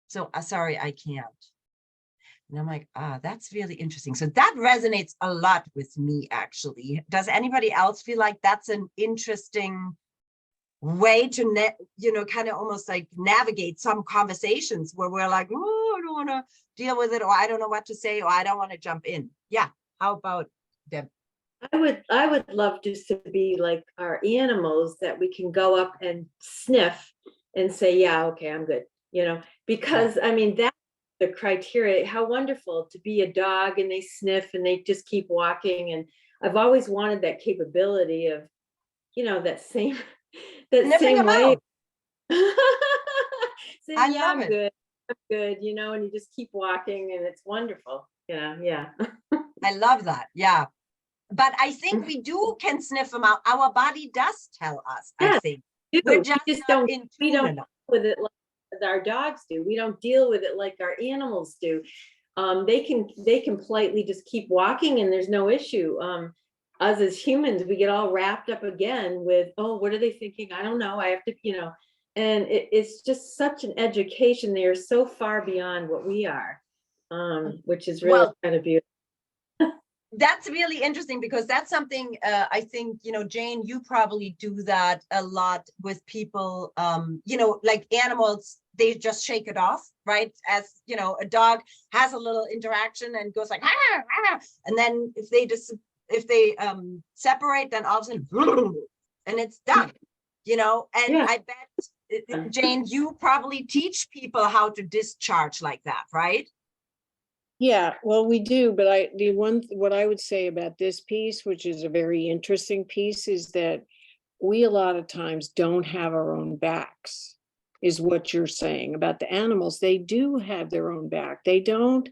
So sorry, I can't. And I'm like, that's really interesting. So that resonates a lot with me, actually. Does anybody else feel like that's an interesting way to, kind of almost like navigate some conversations where we're like, oh, I don't want to deal with it, or I don't know what to say, or I don't want to jump in. Yeah. How about Deb? I would love just to be like our animals, that we can go up and sniff and say, yeah, okay, I'm good. Because I mean, that's the criteria. How wonderful to be a dog and they sniff and they just keep walking. And I've always wanted that capability of, that same way. Say, yeah, I'm good. I'm good, and you just keep walking and it's wonderful. Yeah. I love that. Yeah. But I think we can sniff them out. Our body does tell us, I think. We don't deal with it like our dogs do. We don't deal with it like our animals do. they can politely just keep walking and there's no issue. Us as humans, we get all wrapped up again with, oh, what are they thinking? I don't know. I have to, and it's just such an education. They are so far beyond what we are, which is really Well, kind of beautiful. that's really interesting because that's something I think, Jane, you probably do that a lot with people, like animals, they just shake it off, right? As, a dog has a little interaction and goes like, ah, ah, and then if they separate, then all of a sudden, and it's done, and Yeah. I bet, Jane, you probably teach people how to discharge like that, right? Yeah, well, we do, but what I would say about this piece, which is a very interesting piece, is that we a lot of times don't have our own backs, is what you're saying about the animals. They do have their own back. They don't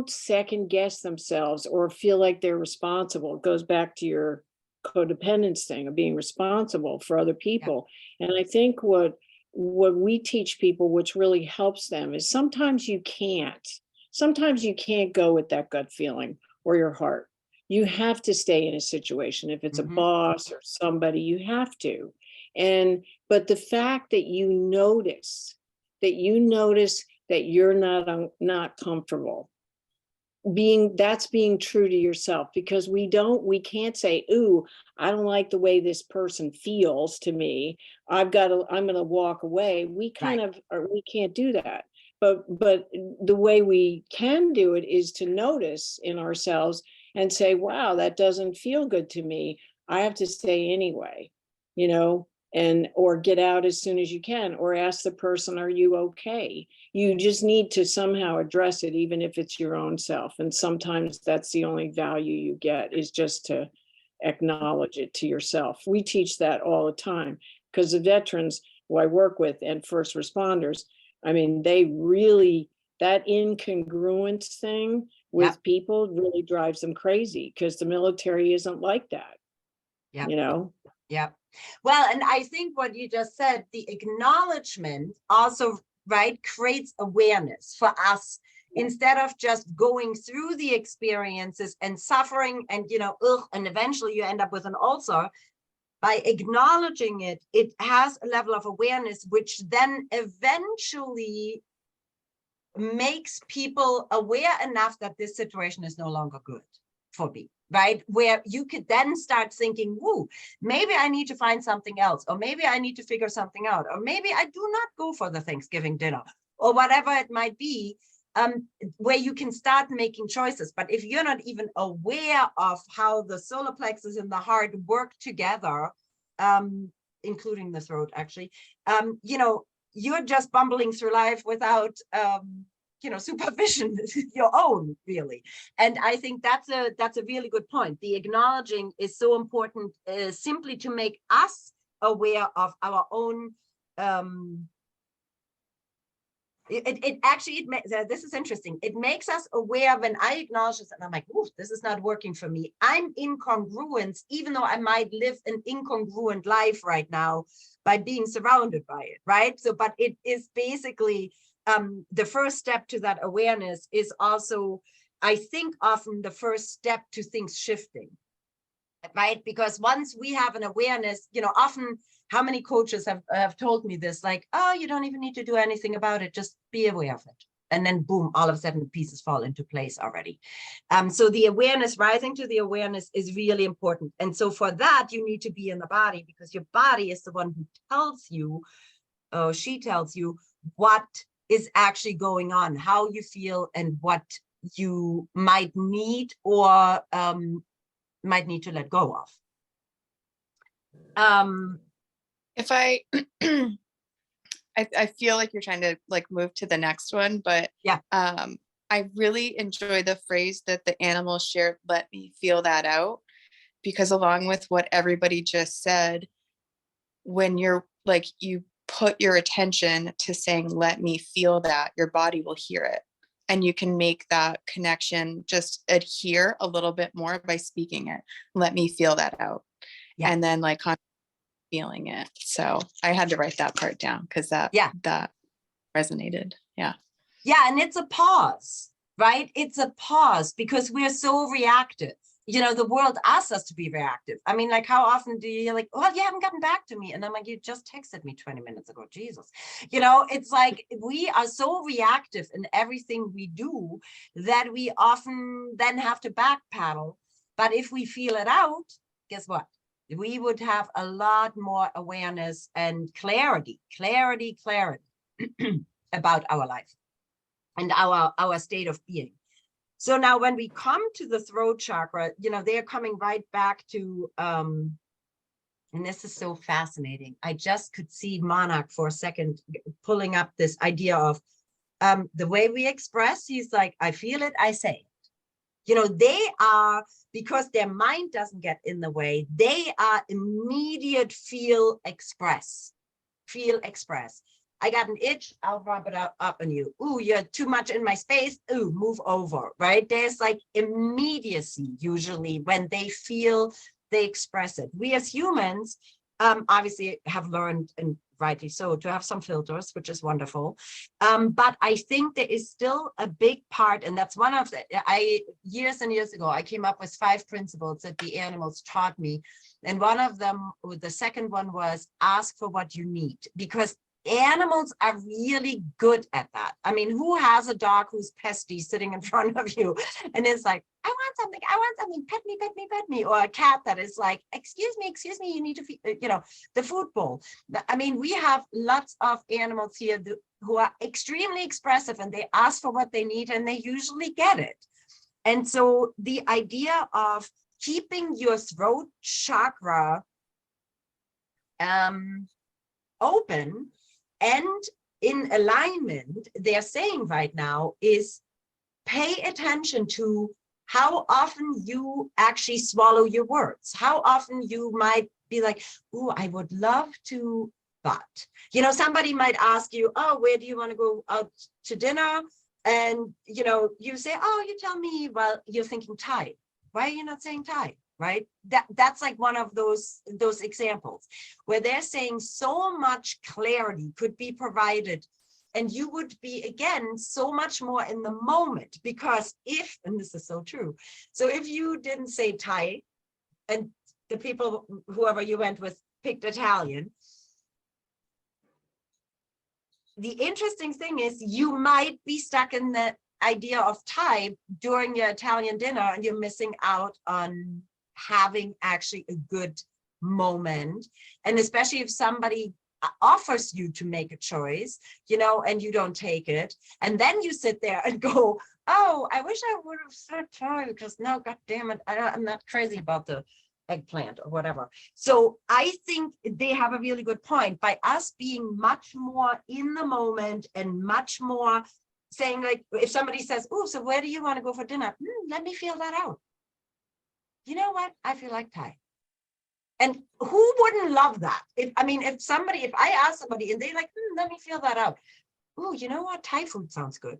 second guess themselves or feel like they're responsible. It goes back to your codependence thing of being responsible for other people. And I think what we teach people, which really helps them, is sometimes you can't go with that gut feeling or your heart. You have to stay in a situation. If it's a boss or somebody, you have to. But the fact that you notice that you're not comfortable, that's being true to yourself, because we can't say, ooh, I don't like the way this person feels to me, I'm gonna walk away. We can't do that. But the way we can do it is to notice in ourselves and say, wow, that doesn't feel good to me. I have to stay anyway, or get out as soon as you can, or ask the person, are you okay? You just need to somehow address it, even if it's your own self. And sometimes that's the only value you get, is just to acknowledge it to yourself. We teach that all the time, because the veterans who I work with and first responders, I mean, they really, that incongruence thing with people really drives them crazy, because the military isn't like that. Yeah. Well, and I think what you just said, the acknowledgement also, right, creates awareness for us, instead of just going through the experiences and suffering and, and eventually you end up with an ulcer. By acknowledging it, it has a level of awareness, which then eventually makes people aware enough that this situation is no longer good for me, right? Where you could then start thinking, whoa, maybe I need to find something else, or maybe I need to figure something out, or maybe I do not go for the Thanksgiving dinner, or whatever it might be, where you can start making choices. But if you're not even aware of how the solar plexus and the heart work together, including the throat, actually, you're just bumbling through life without, supervision your own, really. And I think that's a really good point. The acknowledging is so important, simply to make us aware of our own. This is interesting. It makes us aware when I acknowledge this and I'm like, ooh, this is not working for me. I'm incongruent, even though I might live an incongruent life right now by being surrounded by it, right? So, but it is basically the first step to that awareness is also, I think, often the first step to things shifting, right? Because once we have an awareness, often, how many coaches have told me this, like, oh, you don't even need to do anything about it, just be aware of it. And then boom, all of a sudden the pieces fall into place already. So the awareness, rising to the awareness is really important. And so for that, you need to be in the body, because your body is the one who tells you, she tells you what is actually going on, how you feel, and what you might need or might need to let go of. If I feel like you're trying to move to the next one, but yeah, I really enjoy the phrase that the animal shared, let me feel that out, because along with what everybody just said, when you're you put your attention to saying, let me feel that, your body will hear it. And you can make that connection, just adhere a little bit more by speaking it. Let me feel that out. Yeah. And then feeling it. So I had to write that part down because that resonated. Yeah. Yeah. And it's a pause, right? It's a pause because we're so reactive. You know, the world asks us to be reactive. I mean, like, how often do you like, well, you haven't gotten back to me. And I'm like, you just texted me 20 minutes ago, Jesus. You know, it's like we are so reactive in everything we do that we often then have to backpedal. But if we feel it out, guess what? We would have a lot more awareness and clarity about our life and our state of being. So now when we come to the throat chakra, you know, they're coming right back to, and this is so fascinating. I just could see Monarch for a second pulling up this idea of the way we express. He's like, I feel it, I say it. You know, they are, because their mind doesn't get in the way, they are immediate feel, express. I got an itch, I'll rub it up on you. Ooh, you're too much in my space. Ooh, move over, right? There's like immediacy usually when they feel, they express it. We as humans obviously have learned, and rightly so, to have some filters, which is wonderful. But I think there is still a big part, and that's one of the, years and years ago, I came up with 5 principles that the animals taught me. And one of them, the second one was ask for what you need, because animals are really good at that. I mean, who has a dog who's pesty sitting in front of you and is like, I want something, pet me, or a cat that is like, excuse me, you need to feed, you know, the food bowl. I mean, we have lots of animals here who are extremely expressive, and they ask for what they need and they usually get it. And so the idea of keeping your throat chakra open and in alignment, they're saying right now, is pay attention to how often you actually swallow your words, how often you might be like, oh, I would love to, but, you know, somebody might ask you, oh, where do you want to go out to dinner? And, you know, you say, oh, you tell me, well, you're thinking Thai. Why are you not saying Thai? Right? That's like one of those examples where they're saying so much clarity could be provided, and you would be, again, so much more in the moment, because if, and this is so true, so if you didn't say Thai and the people, whoever you went with, picked Italian, the interesting thing is you might be stuck in the idea of Thai during your Italian dinner, and you're missing out on having actually a good moment. And especially if somebody offers you to make a choice, you know, and you don't take it, and then you sit there and go, oh, I wish I would have said Thai, because no, god damn it, I'm not crazy about the eggplant or whatever. So I think they have a really good point. By us being much more in the moment and much more saying, like, if somebody says, oh, so where do you want to go for dinner? Let me feel that out. You know what? I feel like Thai. And who wouldn't love that? If I ask somebody and they like, let me feel that out. Oh, you know what? Thai food sounds good.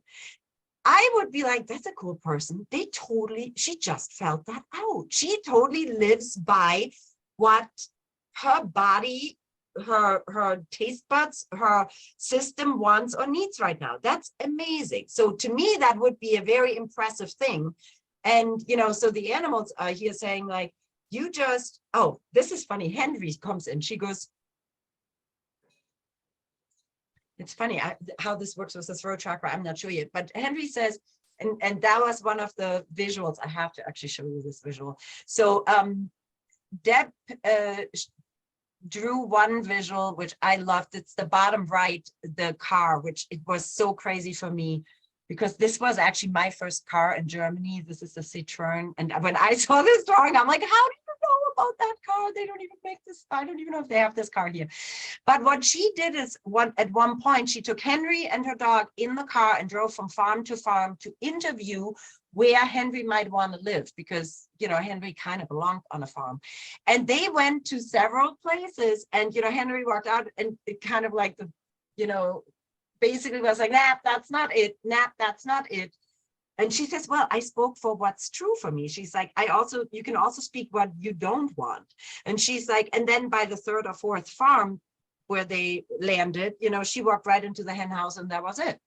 I would be like, that's a cool person. She just felt that out. She totally lives by what her body, her taste buds, her system wants or needs right now. That's amazing. So to me, that would be a very impressive thing. And, you know, so the animals are here saying, like, you just, oh, this is funny. Henry comes in, she goes, it's funny how this works with the throat chakra. I'm not sure yet, but Henry says, and that was one of the visuals. I have to actually show you this visual. So Deb drew one visual, which I loved. It's the bottom right, the car, which it was so crazy for me, because this was actually my first car in Germany. This is a Citroen. And when I saw this drawing, I'm like, how do you know about that car? They don't even make this. I don't even know if they have this car here. But what she did is, at one point, she took Henry and her dog in the car and drove from farm to interview where Henry might want to live, because, you know, Henry kind of belonged on a farm. And they went to several places, and, you know, Henry walked out and it kind of like the, you know, basically was like, nah, that's not it. Nah, that's not it. And she says, well, I spoke for what's true for me. She's like, you can also speak what you don't want. And she's like, and then by the 3rd or 4th farm where they landed, you know, she walked right into the hen house and that was it.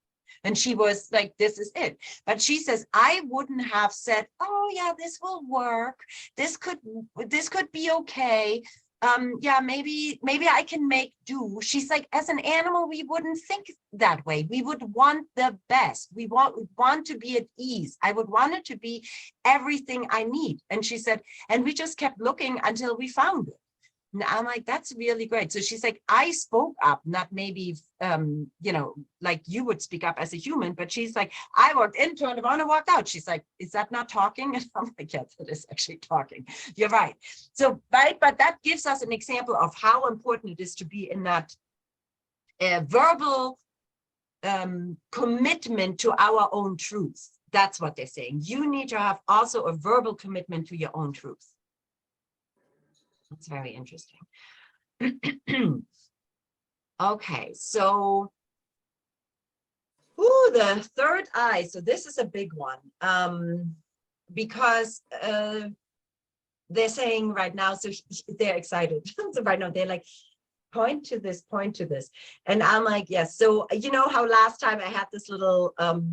And she was like, this is it. But she says, I wouldn't have said, oh yeah, this will work. This could be okay. Yeah, maybe I can make do. She's like, as an animal, we wouldn't think that way. We would want the best. We want to be at ease. I would want it to be everything I need. And she said, and we just kept looking until we found it. And I'm like, that's really great. So she's like, I spoke up, not maybe, you know, like you would speak up as a human, but she's like, I walked in, turned around and walked out. She's like, is that not talking? And I'm like, yes, it is actually talking. You're right. So, right, but that gives us an example of how important it is to be in that verbal commitment to our own truth. That's what they're saying. You need to have also a verbal commitment to your own truth. That's very interesting. Okay, so the third eye. So this is a big one, because they're saying right now, so they're excited. So right now they're like, point to this, point to this. And I'm like, yes. So you know how last time I had this little, what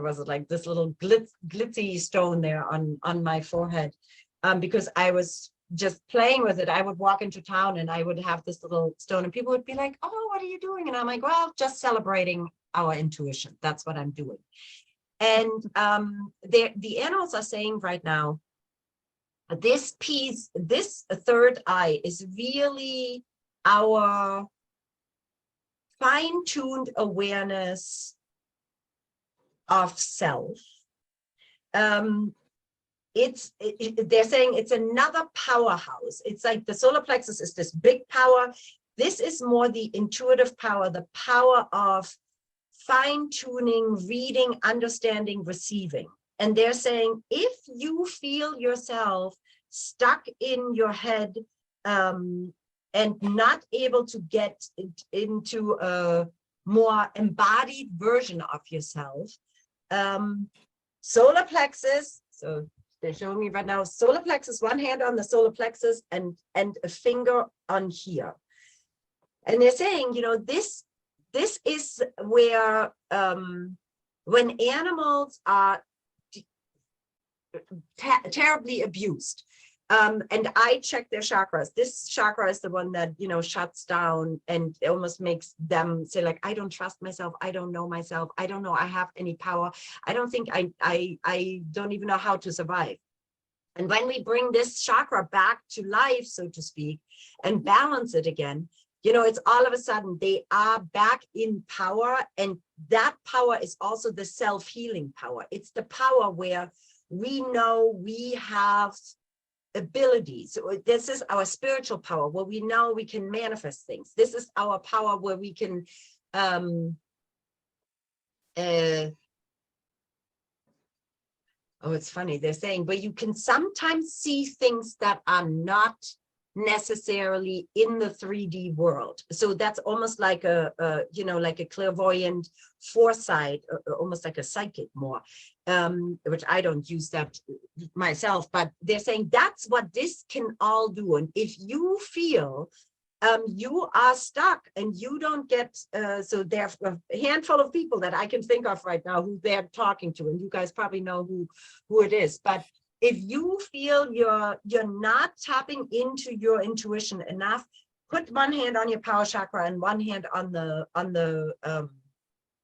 was it, like this little glitzy stone there on my forehead. Because I was just playing with it. I would walk into town and I would have this little stone and people would be like, oh, what are you doing? And I'm like, well, just celebrating our intuition. That's what I'm doing. And the animals are saying right now, this piece, this third eye is really our fine-tuned awareness of self. They're saying it's another powerhouse. It's like the solar plexus is this big power. This is more the intuitive power, the power of fine-tuning, reading, understanding, receiving. And they're saying, if you feel yourself stuck in your head and not able to get into a more embodied version of yourself, solar plexus, so they're showing me right now, solar plexus, one hand on the solar plexus and a finger on here. And they're saying, you know, this is where when animals are terribly abused, and I check their chakras. This chakra is the one that, you know, shuts down and it almost makes them say like, I don't trust myself. I don't know myself. I don't know I have any power. I don't think I don't even know how to survive. And when we bring this chakra back to life, so to speak, and balance it again, you know, it's all of a sudden they are back in power. And that power is also the self-healing power. It's the power where we know we have abilities. So this is our spiritual power where we know we can manifest things. This is our power where we can oh, it's funny, they're saying where you can sometimes see things that are not necessarily in the 3D world. So that's almost like a you know, like a clairvoyant foresight, almost like a psychic more, which I don't use that myself, but they're saying that's what this can all do. And if you feel you are stuck and you don't get, so there's a handful of people that I can think of right now who they're talking to, and you guys probably know who it is, but if you feel you're not tapping into your intuition enough, put one hand on your power chakra and one hand on the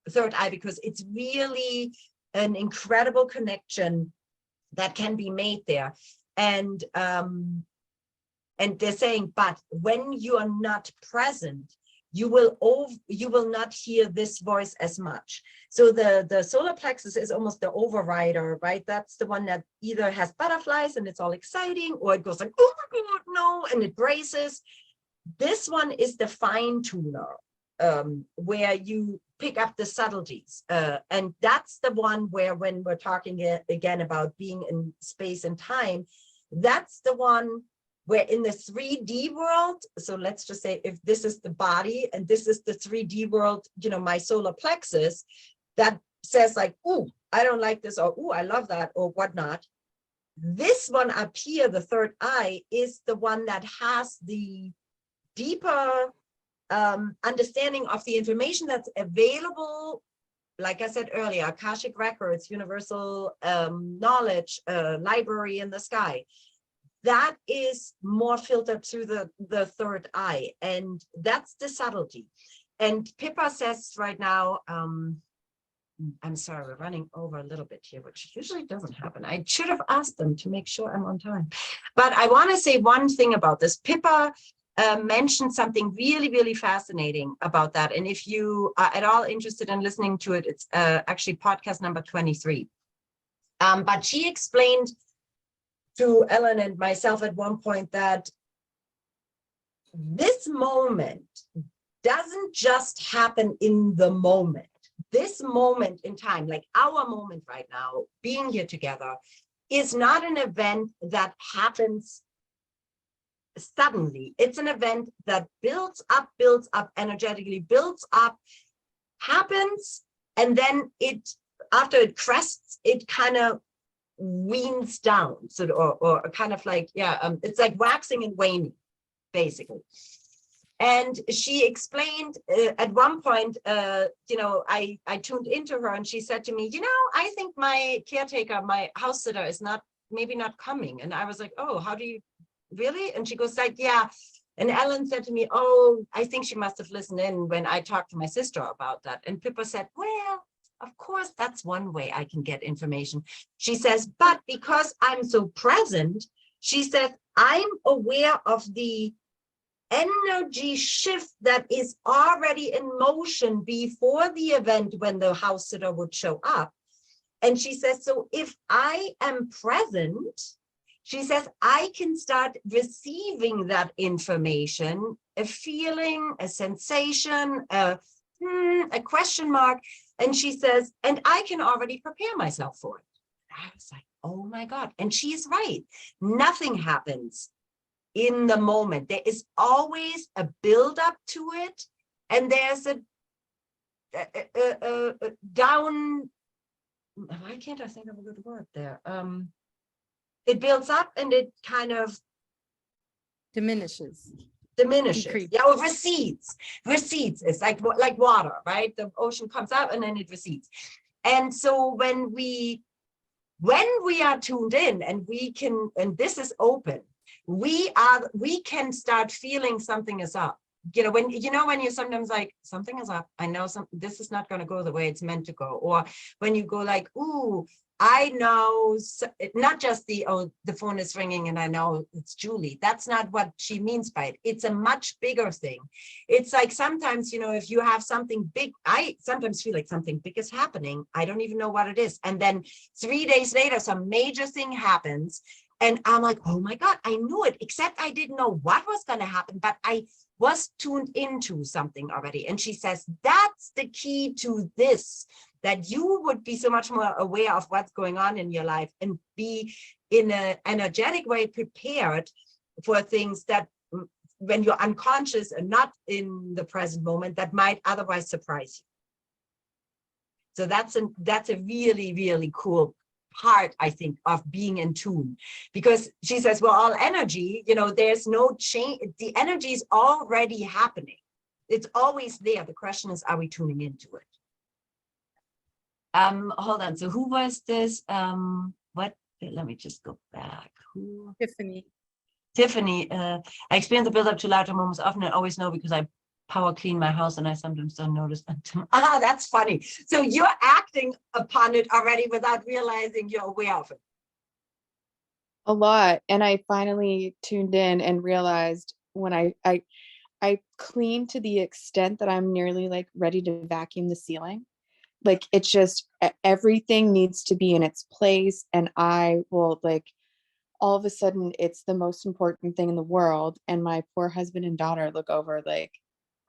third eye, because it's really an incredible connection that can be made there. And they're saying, but when you are not present, you will not hear this voice as much. So the solar plexus is almost the overrider, right? That's the one that either has butterflies and it's all exciting, or it goes like, oh my God, no, and it braces. This one is the fine tuner, where you pick up the subtleties. And that's the one where, when we're talking again about being in space and time, that's the one where in the 3D world, so let's just say if this is the body and this is the 3D world, you know, my solar plexus, that says like, ooh, I don't like this, or ooh, I love that, or whatnot. This one up here, the third eye, is the one that has the deeper understanding of the information that's available, like I said earlier, Akashic Records, Universal Knowledge, Library in the Sky, that is more filtered through the third eye. And that's the subtlety. And Pippa says right now, I'm sorry, we're running over a little bit here, which usually doesn't happen. I should have asked them to make sure I'm on time. But I want to say one thing about this. Pippa mentioned something really, really fascinating about that. And if you are at all interested in listening to it, it's actually podcast number 23. But she explained to Ellen and myself at one point that this moment doesn't just happen in the moment. This moment in time, like our moment right now, being here together, is not an event that happens suddenly. It's an event that builds up energetically, builds up, happens, and then it, after it crests, it kind of weans down. So, or kind of like, it's like waxing and waning, basically. And she explained at one point, I tuned into her and she said to me, I think my caretaker, my house sitter is maybe not coming. And I was like, oh, how do you really? And she goes like, yeah. And Ellen said to me, oh, I think she must have listened in when I talked to my sister about that. And Pippa said, well, of course, that's one way I can get information. She says, but because I'm so present, she says, I'm aware of the energy shift that is already in motion before the event when the house sitter would show up. And she says, so if I am present, she says, I can start receiving that information, a feeling, a sensation, a question mark. And she says, and I can already prepare myself for it. I was like, oh my God. And she's right. Nothing happens in the moment. There is always a build-up to it, and there's a down. Why can't I think of a good word there? It builds up and it kind of Diminishes. Decrease. Yeah, or recedes. Recedes. It's like water, right? The ocean comes up and then it recedes. And so when we are tuned in and we can, and this is open, we can start feeling something is up. When you're sometimes like, something is up. I know this is not going to go the way it's meant to go. Or when you go like, ooh, I know, not just the phone is ringing and I know it's Julie. That's not what she means by it. It's a much bigger thing. It's like sometimes, if you have something big, I sometimes feel like something big is happening. I don't even know what it is. And then 3 days later, some major thing happens. And I'm like, oh my God, I knew it, except I didn't know what was going to happen, but I was tuned into something already. And she says, that's the key to this, that you would be so much more aware of what's going on in your life and be in an energetic way prepared for things that when you're unconscious and not in the present moment, that might otherwise surprise you. So that's a really, really cool part, I think, of being in tune, because she says, well, all energy, there's no change. The energy is already happening. It's always there. The question is, are we tuning into it? Hold on. So who was this? Let me just go back. Tiffany. I experience the build-up to larger moments often and always know because I power clean my house and I sometimes don't notice until, that's funny. So you're acting upon it already without realizing you're aware of it. A lot. And I finally tuned in and realized when I clean to the extent that I'm nearly like ready to vacuum the ceiling. Like it's just everything needs to be in its place. And I will all of a sudden it's the most important thing in the world. And my poor husband and daughter look over like,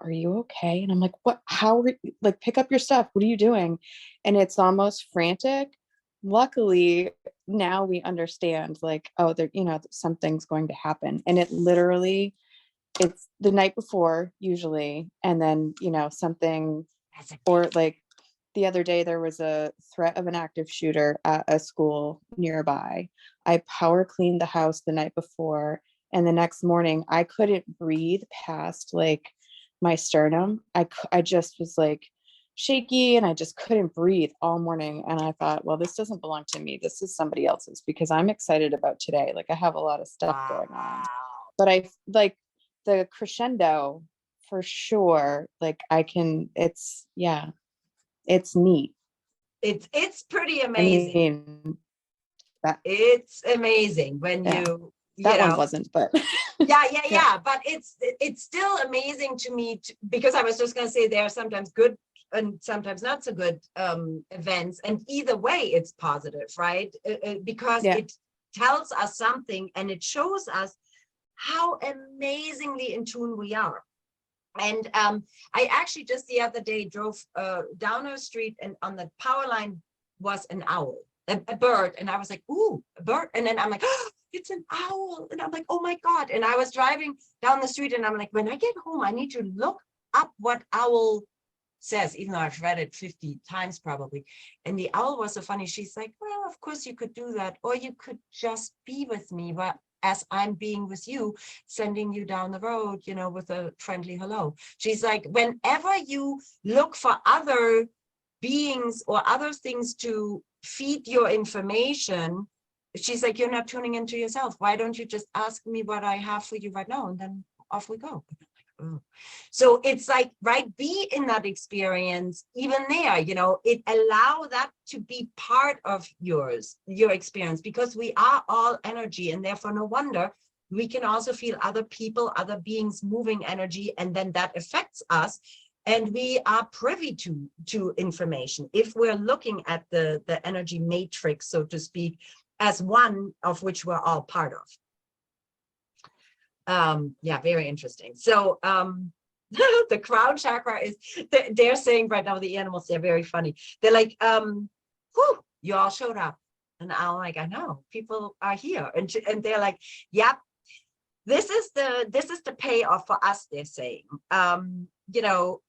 are you okay? And I'm like, what, how are you, pick up your stuff. What are you doing? And it's almost frantic. Luckily now we understand oh, there, something's going to happen. And it literally, it's the night before usually. And then, something, or the other day there was a threat of an active shooter at a school nearby. I power cleaned the house the night before. And the next morning I couldn't breathe past my sternum. I just was like shaky and I just couldn't breathe all morning. And I thought, well, this doesn't belong to me. This is somebody else's, because I'm excited about today. Like I have a lot of stuff going on, but I like the crescendo for sure. Like it's neat. It's pretty I amazing. mean, It's amazing when Yeah. you that one know, wasn't, but yeah. But it's still amazing to me because I was just going to say there are sometimes good and sometimes not so good events, and either way it's positive, right? Because Yeah. it tells us something and it shows us how amazingly in tune we are. And I actually just the other day drove down our street, and on the power line was an owl, a bird. And I was like, ooh, a bird. And then I'm like, oh, it's an owl. And I'm like, oh my God. And I was driving down the street and I'm like, when I get home, I need to look up what owl says, even though I've read it 50 times probably. And the owl was so funny. She's like, well, of course you could do that. Or you could just be with me, but as I'm being with you, sending you down the road, you know, with a friendly hello. She's like, whenever you look for other beings or other things to feed your information, she's like, you're not tuning into yourself. Why don't you just ask me what I have for you right now? And then off we go. Oh. So it's like, right, be in that experience, even there, you know, it allow that to be part of your experience, because we are all energy, and therefore no wonder we can also feel other people, other beings moving energy, and then that affects us. And we are privy to information if we're looking at the energy matrix, so to speak, as one of which we're all part of. Yeah, very interesting. So the crown chakra is, they're saying right now, the animals, they're very funny. They're like, whew, you all showed up. And I'm like, I know, people are here. And they're like, yep, this is the payoff for us, they're saying. You know,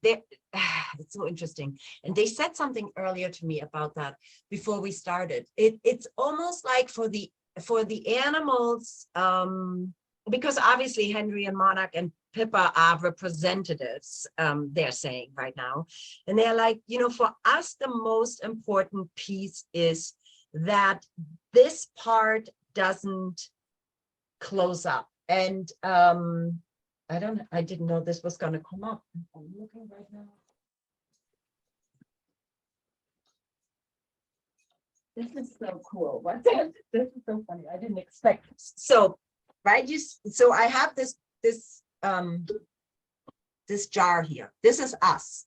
it's so interesting. And they said something earlier to me about that before we started. It's almost like for the animals, because obviously Henry and Monarch and Pippa are representatives, they're saying right now. And they're like, you know, for us, the most important piece is that this part doesn't close up. And I didn't know this was going to come up. I'm looking right now. This is so cool. What's that? This is so funny. I didn't expect. So, right, so I have this jar here. This is us.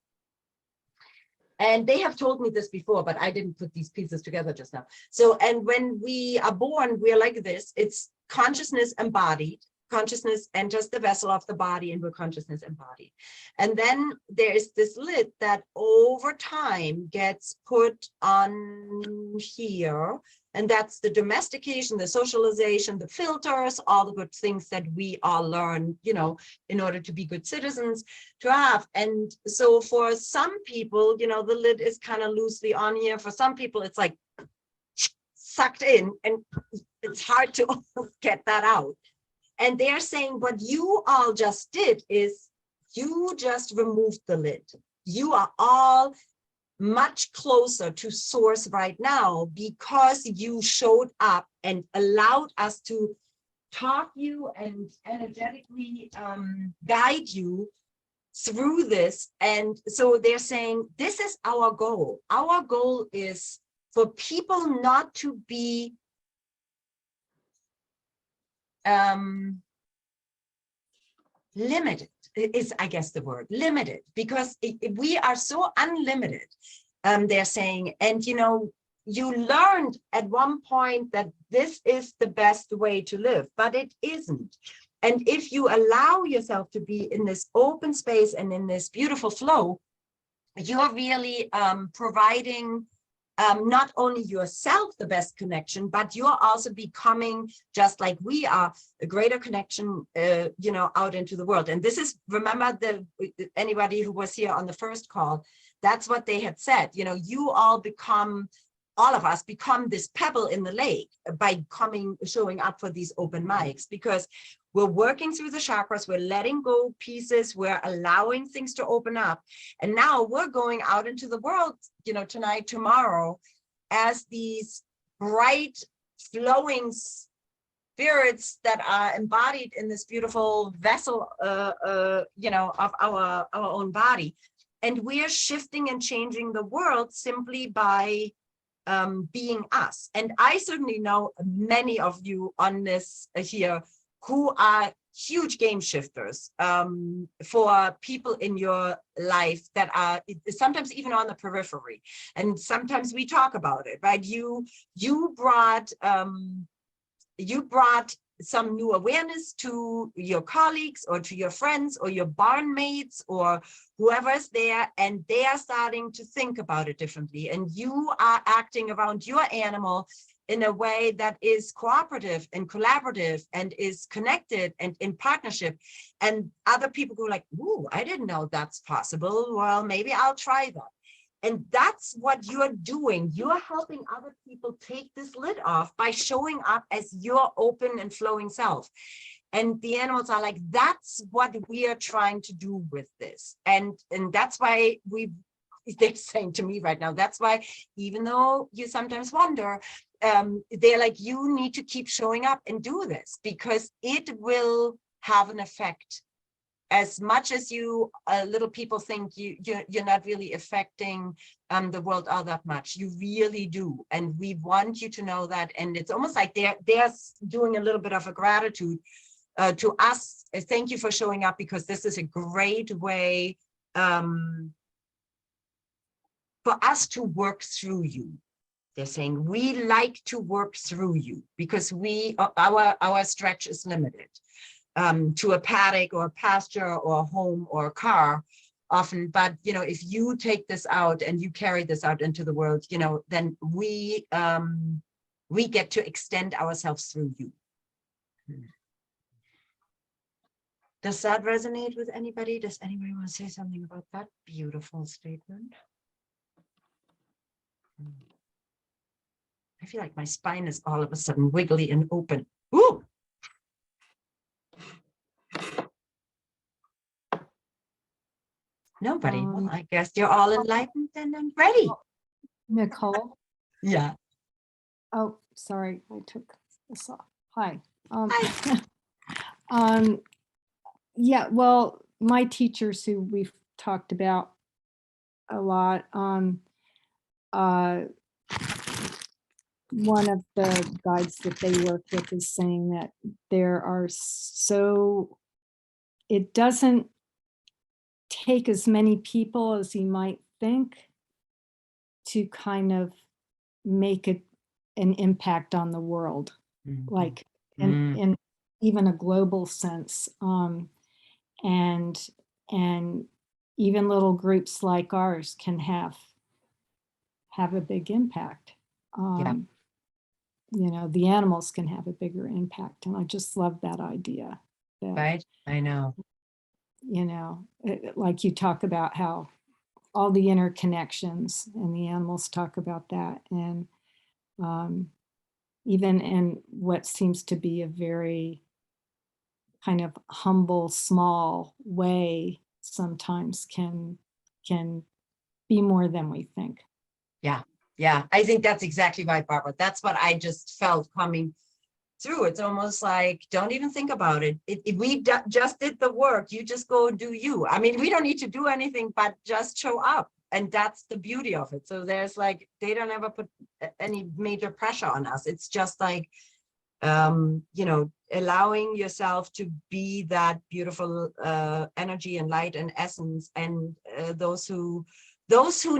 And they have told me this before, but I didn't put these pieces together just now. So, and when we are born, we're like this. It's consciousness embodied, consciousness and just the vessel of the body, and we're consciousness embodied. And then there is this lid that over time gets put on here. And that's the domestication, the socialization, the filters, all the good things that we all learn, you know, in order to be good citizens to have. And so for some people, you know, the lid is kind of loosely on here. For some people, it's like sucked in and it's hard to get that out. And they're saying what you all just did is you just removed the lid. You are all much closer to source right now because you showed up and allowed us to talk you and energetically guide you through this. And so they're saying this is our goal. Our goal is for people not to be limited is, I guess, the word limited, because we are so unlimited, they're saying. And, you know, you learned at one point that this is the best way to live, but it isn't. And if you allow yourself to be in this open space and in this beautiful flow, you're really providing not only yourself the best connection, but you're also becoming, just like we are, a greater connection, you know, out into the world. And this is, remember, anybody who was here on the first call, that's what they had said. You know, you all become, all of us become this pebble in the lake by showing up for these open mics, because We're working through the chakras, we're letting go pieces, we're allowing things to open up. And now we're going out into the world, you know, tonight, tomorrow, as these bright, flowing spirits that are embodied in this beautiful vessel, you know, of our own body. And we are shifting and changing the world simply by being us. And I certainly know many of you on this here who are huge game shifters for people in your life that are sometimes even on the periphery. And sometimes we talk about it, right? You brought some new awareness to your colleagues or to your friends or your barn mates or whoever is there, and they are starting to think about it differently. And you are acting around your animal in a way that is cooperative and collaborative and is connected and in partnership. And other people go like, ooh, I didn't know that's possible. Well, maybe I'll try that. And that's what you're doing. You're helping other people take this lid off by showing up as your open and flowing self. And the animals are like, that's what we are trying to do with this. And that's why they're saying to me right now, that's why, even though you sometimes wonder, they're like, you need to keep showing up and do this because it will have an effect. As much as you little people think you're not really affecting the world all that much, you really do. And we want you to know that. And it's almost like they're doing a little bit of a gratitude to us. Thank you for showing up, because this is a great way for us to work through you. They're saying we like to work through you because our stretch is limited to a paddock or a pasture or a home or a car often. But, you know, if you take this out and you carry this out into the world, you know, then we get to extend ourselves through you. Does that resonate with anybody? Does anybody want to say something about that beautiful statement? I feel like my spine is all of a sudden wiggly and open. Ooh. Nobody. Well, I guess you're all enlightened and ready. Nicole? Yeah. Oh, sorry, I took this off. Hi. Hi. Yeah, well, my teachers who we've talked about a lot, one of the guides that they work with is saying that it doesn't take as many people as you might think to kind of make an impact on the world, like in even a global sense. And even little groups like ours can have a big impact. You know, the animals can have a bigger impact. And I just love that idea. Right, I know. You know, like you talk about how all the interconnections, and the animals talk about that. And even in what seems to be a very kind of humble, small way, sometimes can be more than we think. Yeah, I think that's exactly right, Barbara. That's what I just felt coming through. It's almost like, don't even think about it. We just did the work. You just go do you. I mean, we don't need to do anything but just show up. And that's the beauty of it. So there's like, they don't ever put any major pressure on us. It's just like, you know, allowing yourself to be that beautiful energy and light and essence. And those who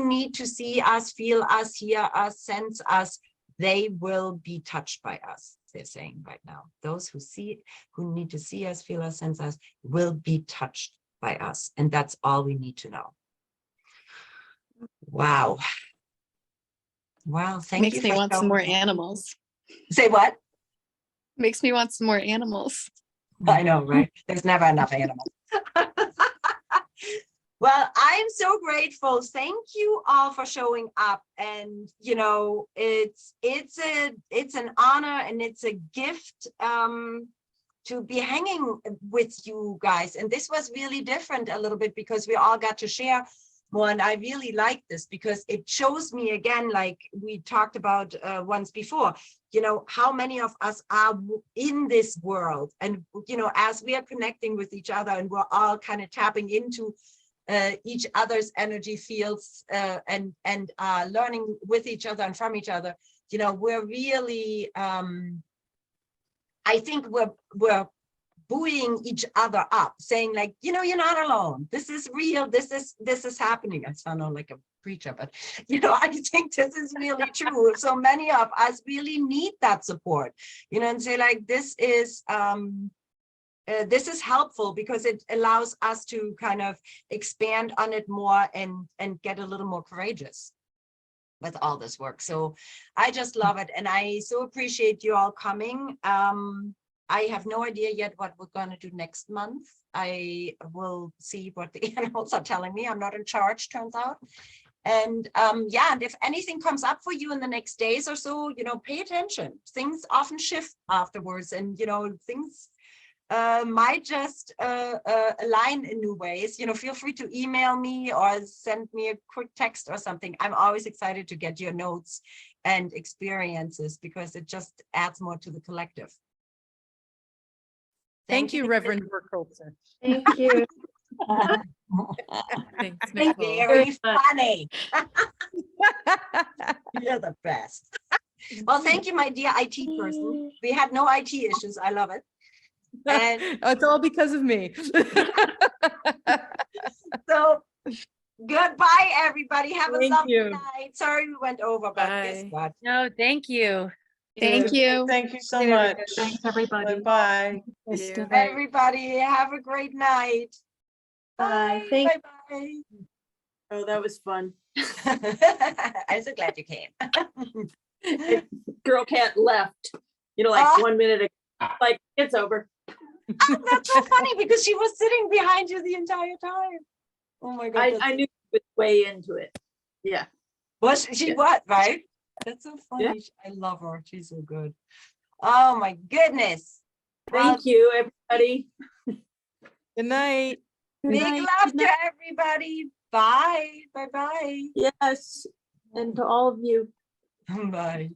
need to see us, feel us, hear us, sense us, they will be touched by us, they're saying right now. Those who need to see us, feel us, sense us, will be touched by us. And that's all we need to know. Wow. Wow, thank you. Makes me want some more animals. Say what? Makes me want some more animals. I know, right? There's never enough animals. Well, I'm so grateful. Thank you all for showing up. And, you know, it's an honor and it's a gift to be hanging with you guys. And this was really different a little bit because we all got to share more. And I really like this because it shows me again, like we talked about once before, you know, how many of us are in this world. And, you know, as we are connecting with each other and we're all kind of tapping into each other's energy fields and learning with each other and from each other, you know, we're really, I think we're buoying each other up, saying like, you know, you're not alone. This is real. This is happening. I sound like a preacher, but you know, I think this is really true. So many of us really need that support, you know, and say like, this is helpful because it allows us to kind of expand on it more and get a little more courageous with all this work. So I just love it. And I so appreciate you all coming. I have no idea yet what we're going to do next month. I will see what the animals are telling me. I'm not in charge, turns out. And yeah, and if anything comes up for you in the next days or so, you know, pay attention. Things often shift afterwards, and, you know, things might just align in new ways. You know, feel free to email me or send me a quick text or something. I'm always excited to get your notes and experiences because it just adds more to the collective. Thank you, Reverend Burkholzer. Thank you. Thanks, Nicole. Very funny. You're the best. Well, thank you, my dear IT person. We had no IT issues. I love it. And It's all because of me. so goodbye, everybody. Have a Thank lovely you. night. Sorry we went over, but guess Bye. what? No, thank you. Thank you. Thank you so Good, much. everybody. Thanks, everybody. Bye. you. Everybody have a great night. Bye. Bye. Thank Bye. Oh, that was fun. I'm so glad you came. Girl cat left, you know, like Ah. 1 minute ago. Like, it's over. Oh, that's so funny because she was sitting behind you the entire time. Oh my God. I knew she was way into it. Yeah. Was she Yeah. what, right? That's so funny. Yeah. I love her. She's so good. Oh my goodness. Thank you, everybody. Good night. Big night. love Good to night. everybody. Bye. Bye-bye. Yes. And to all of you. Bye.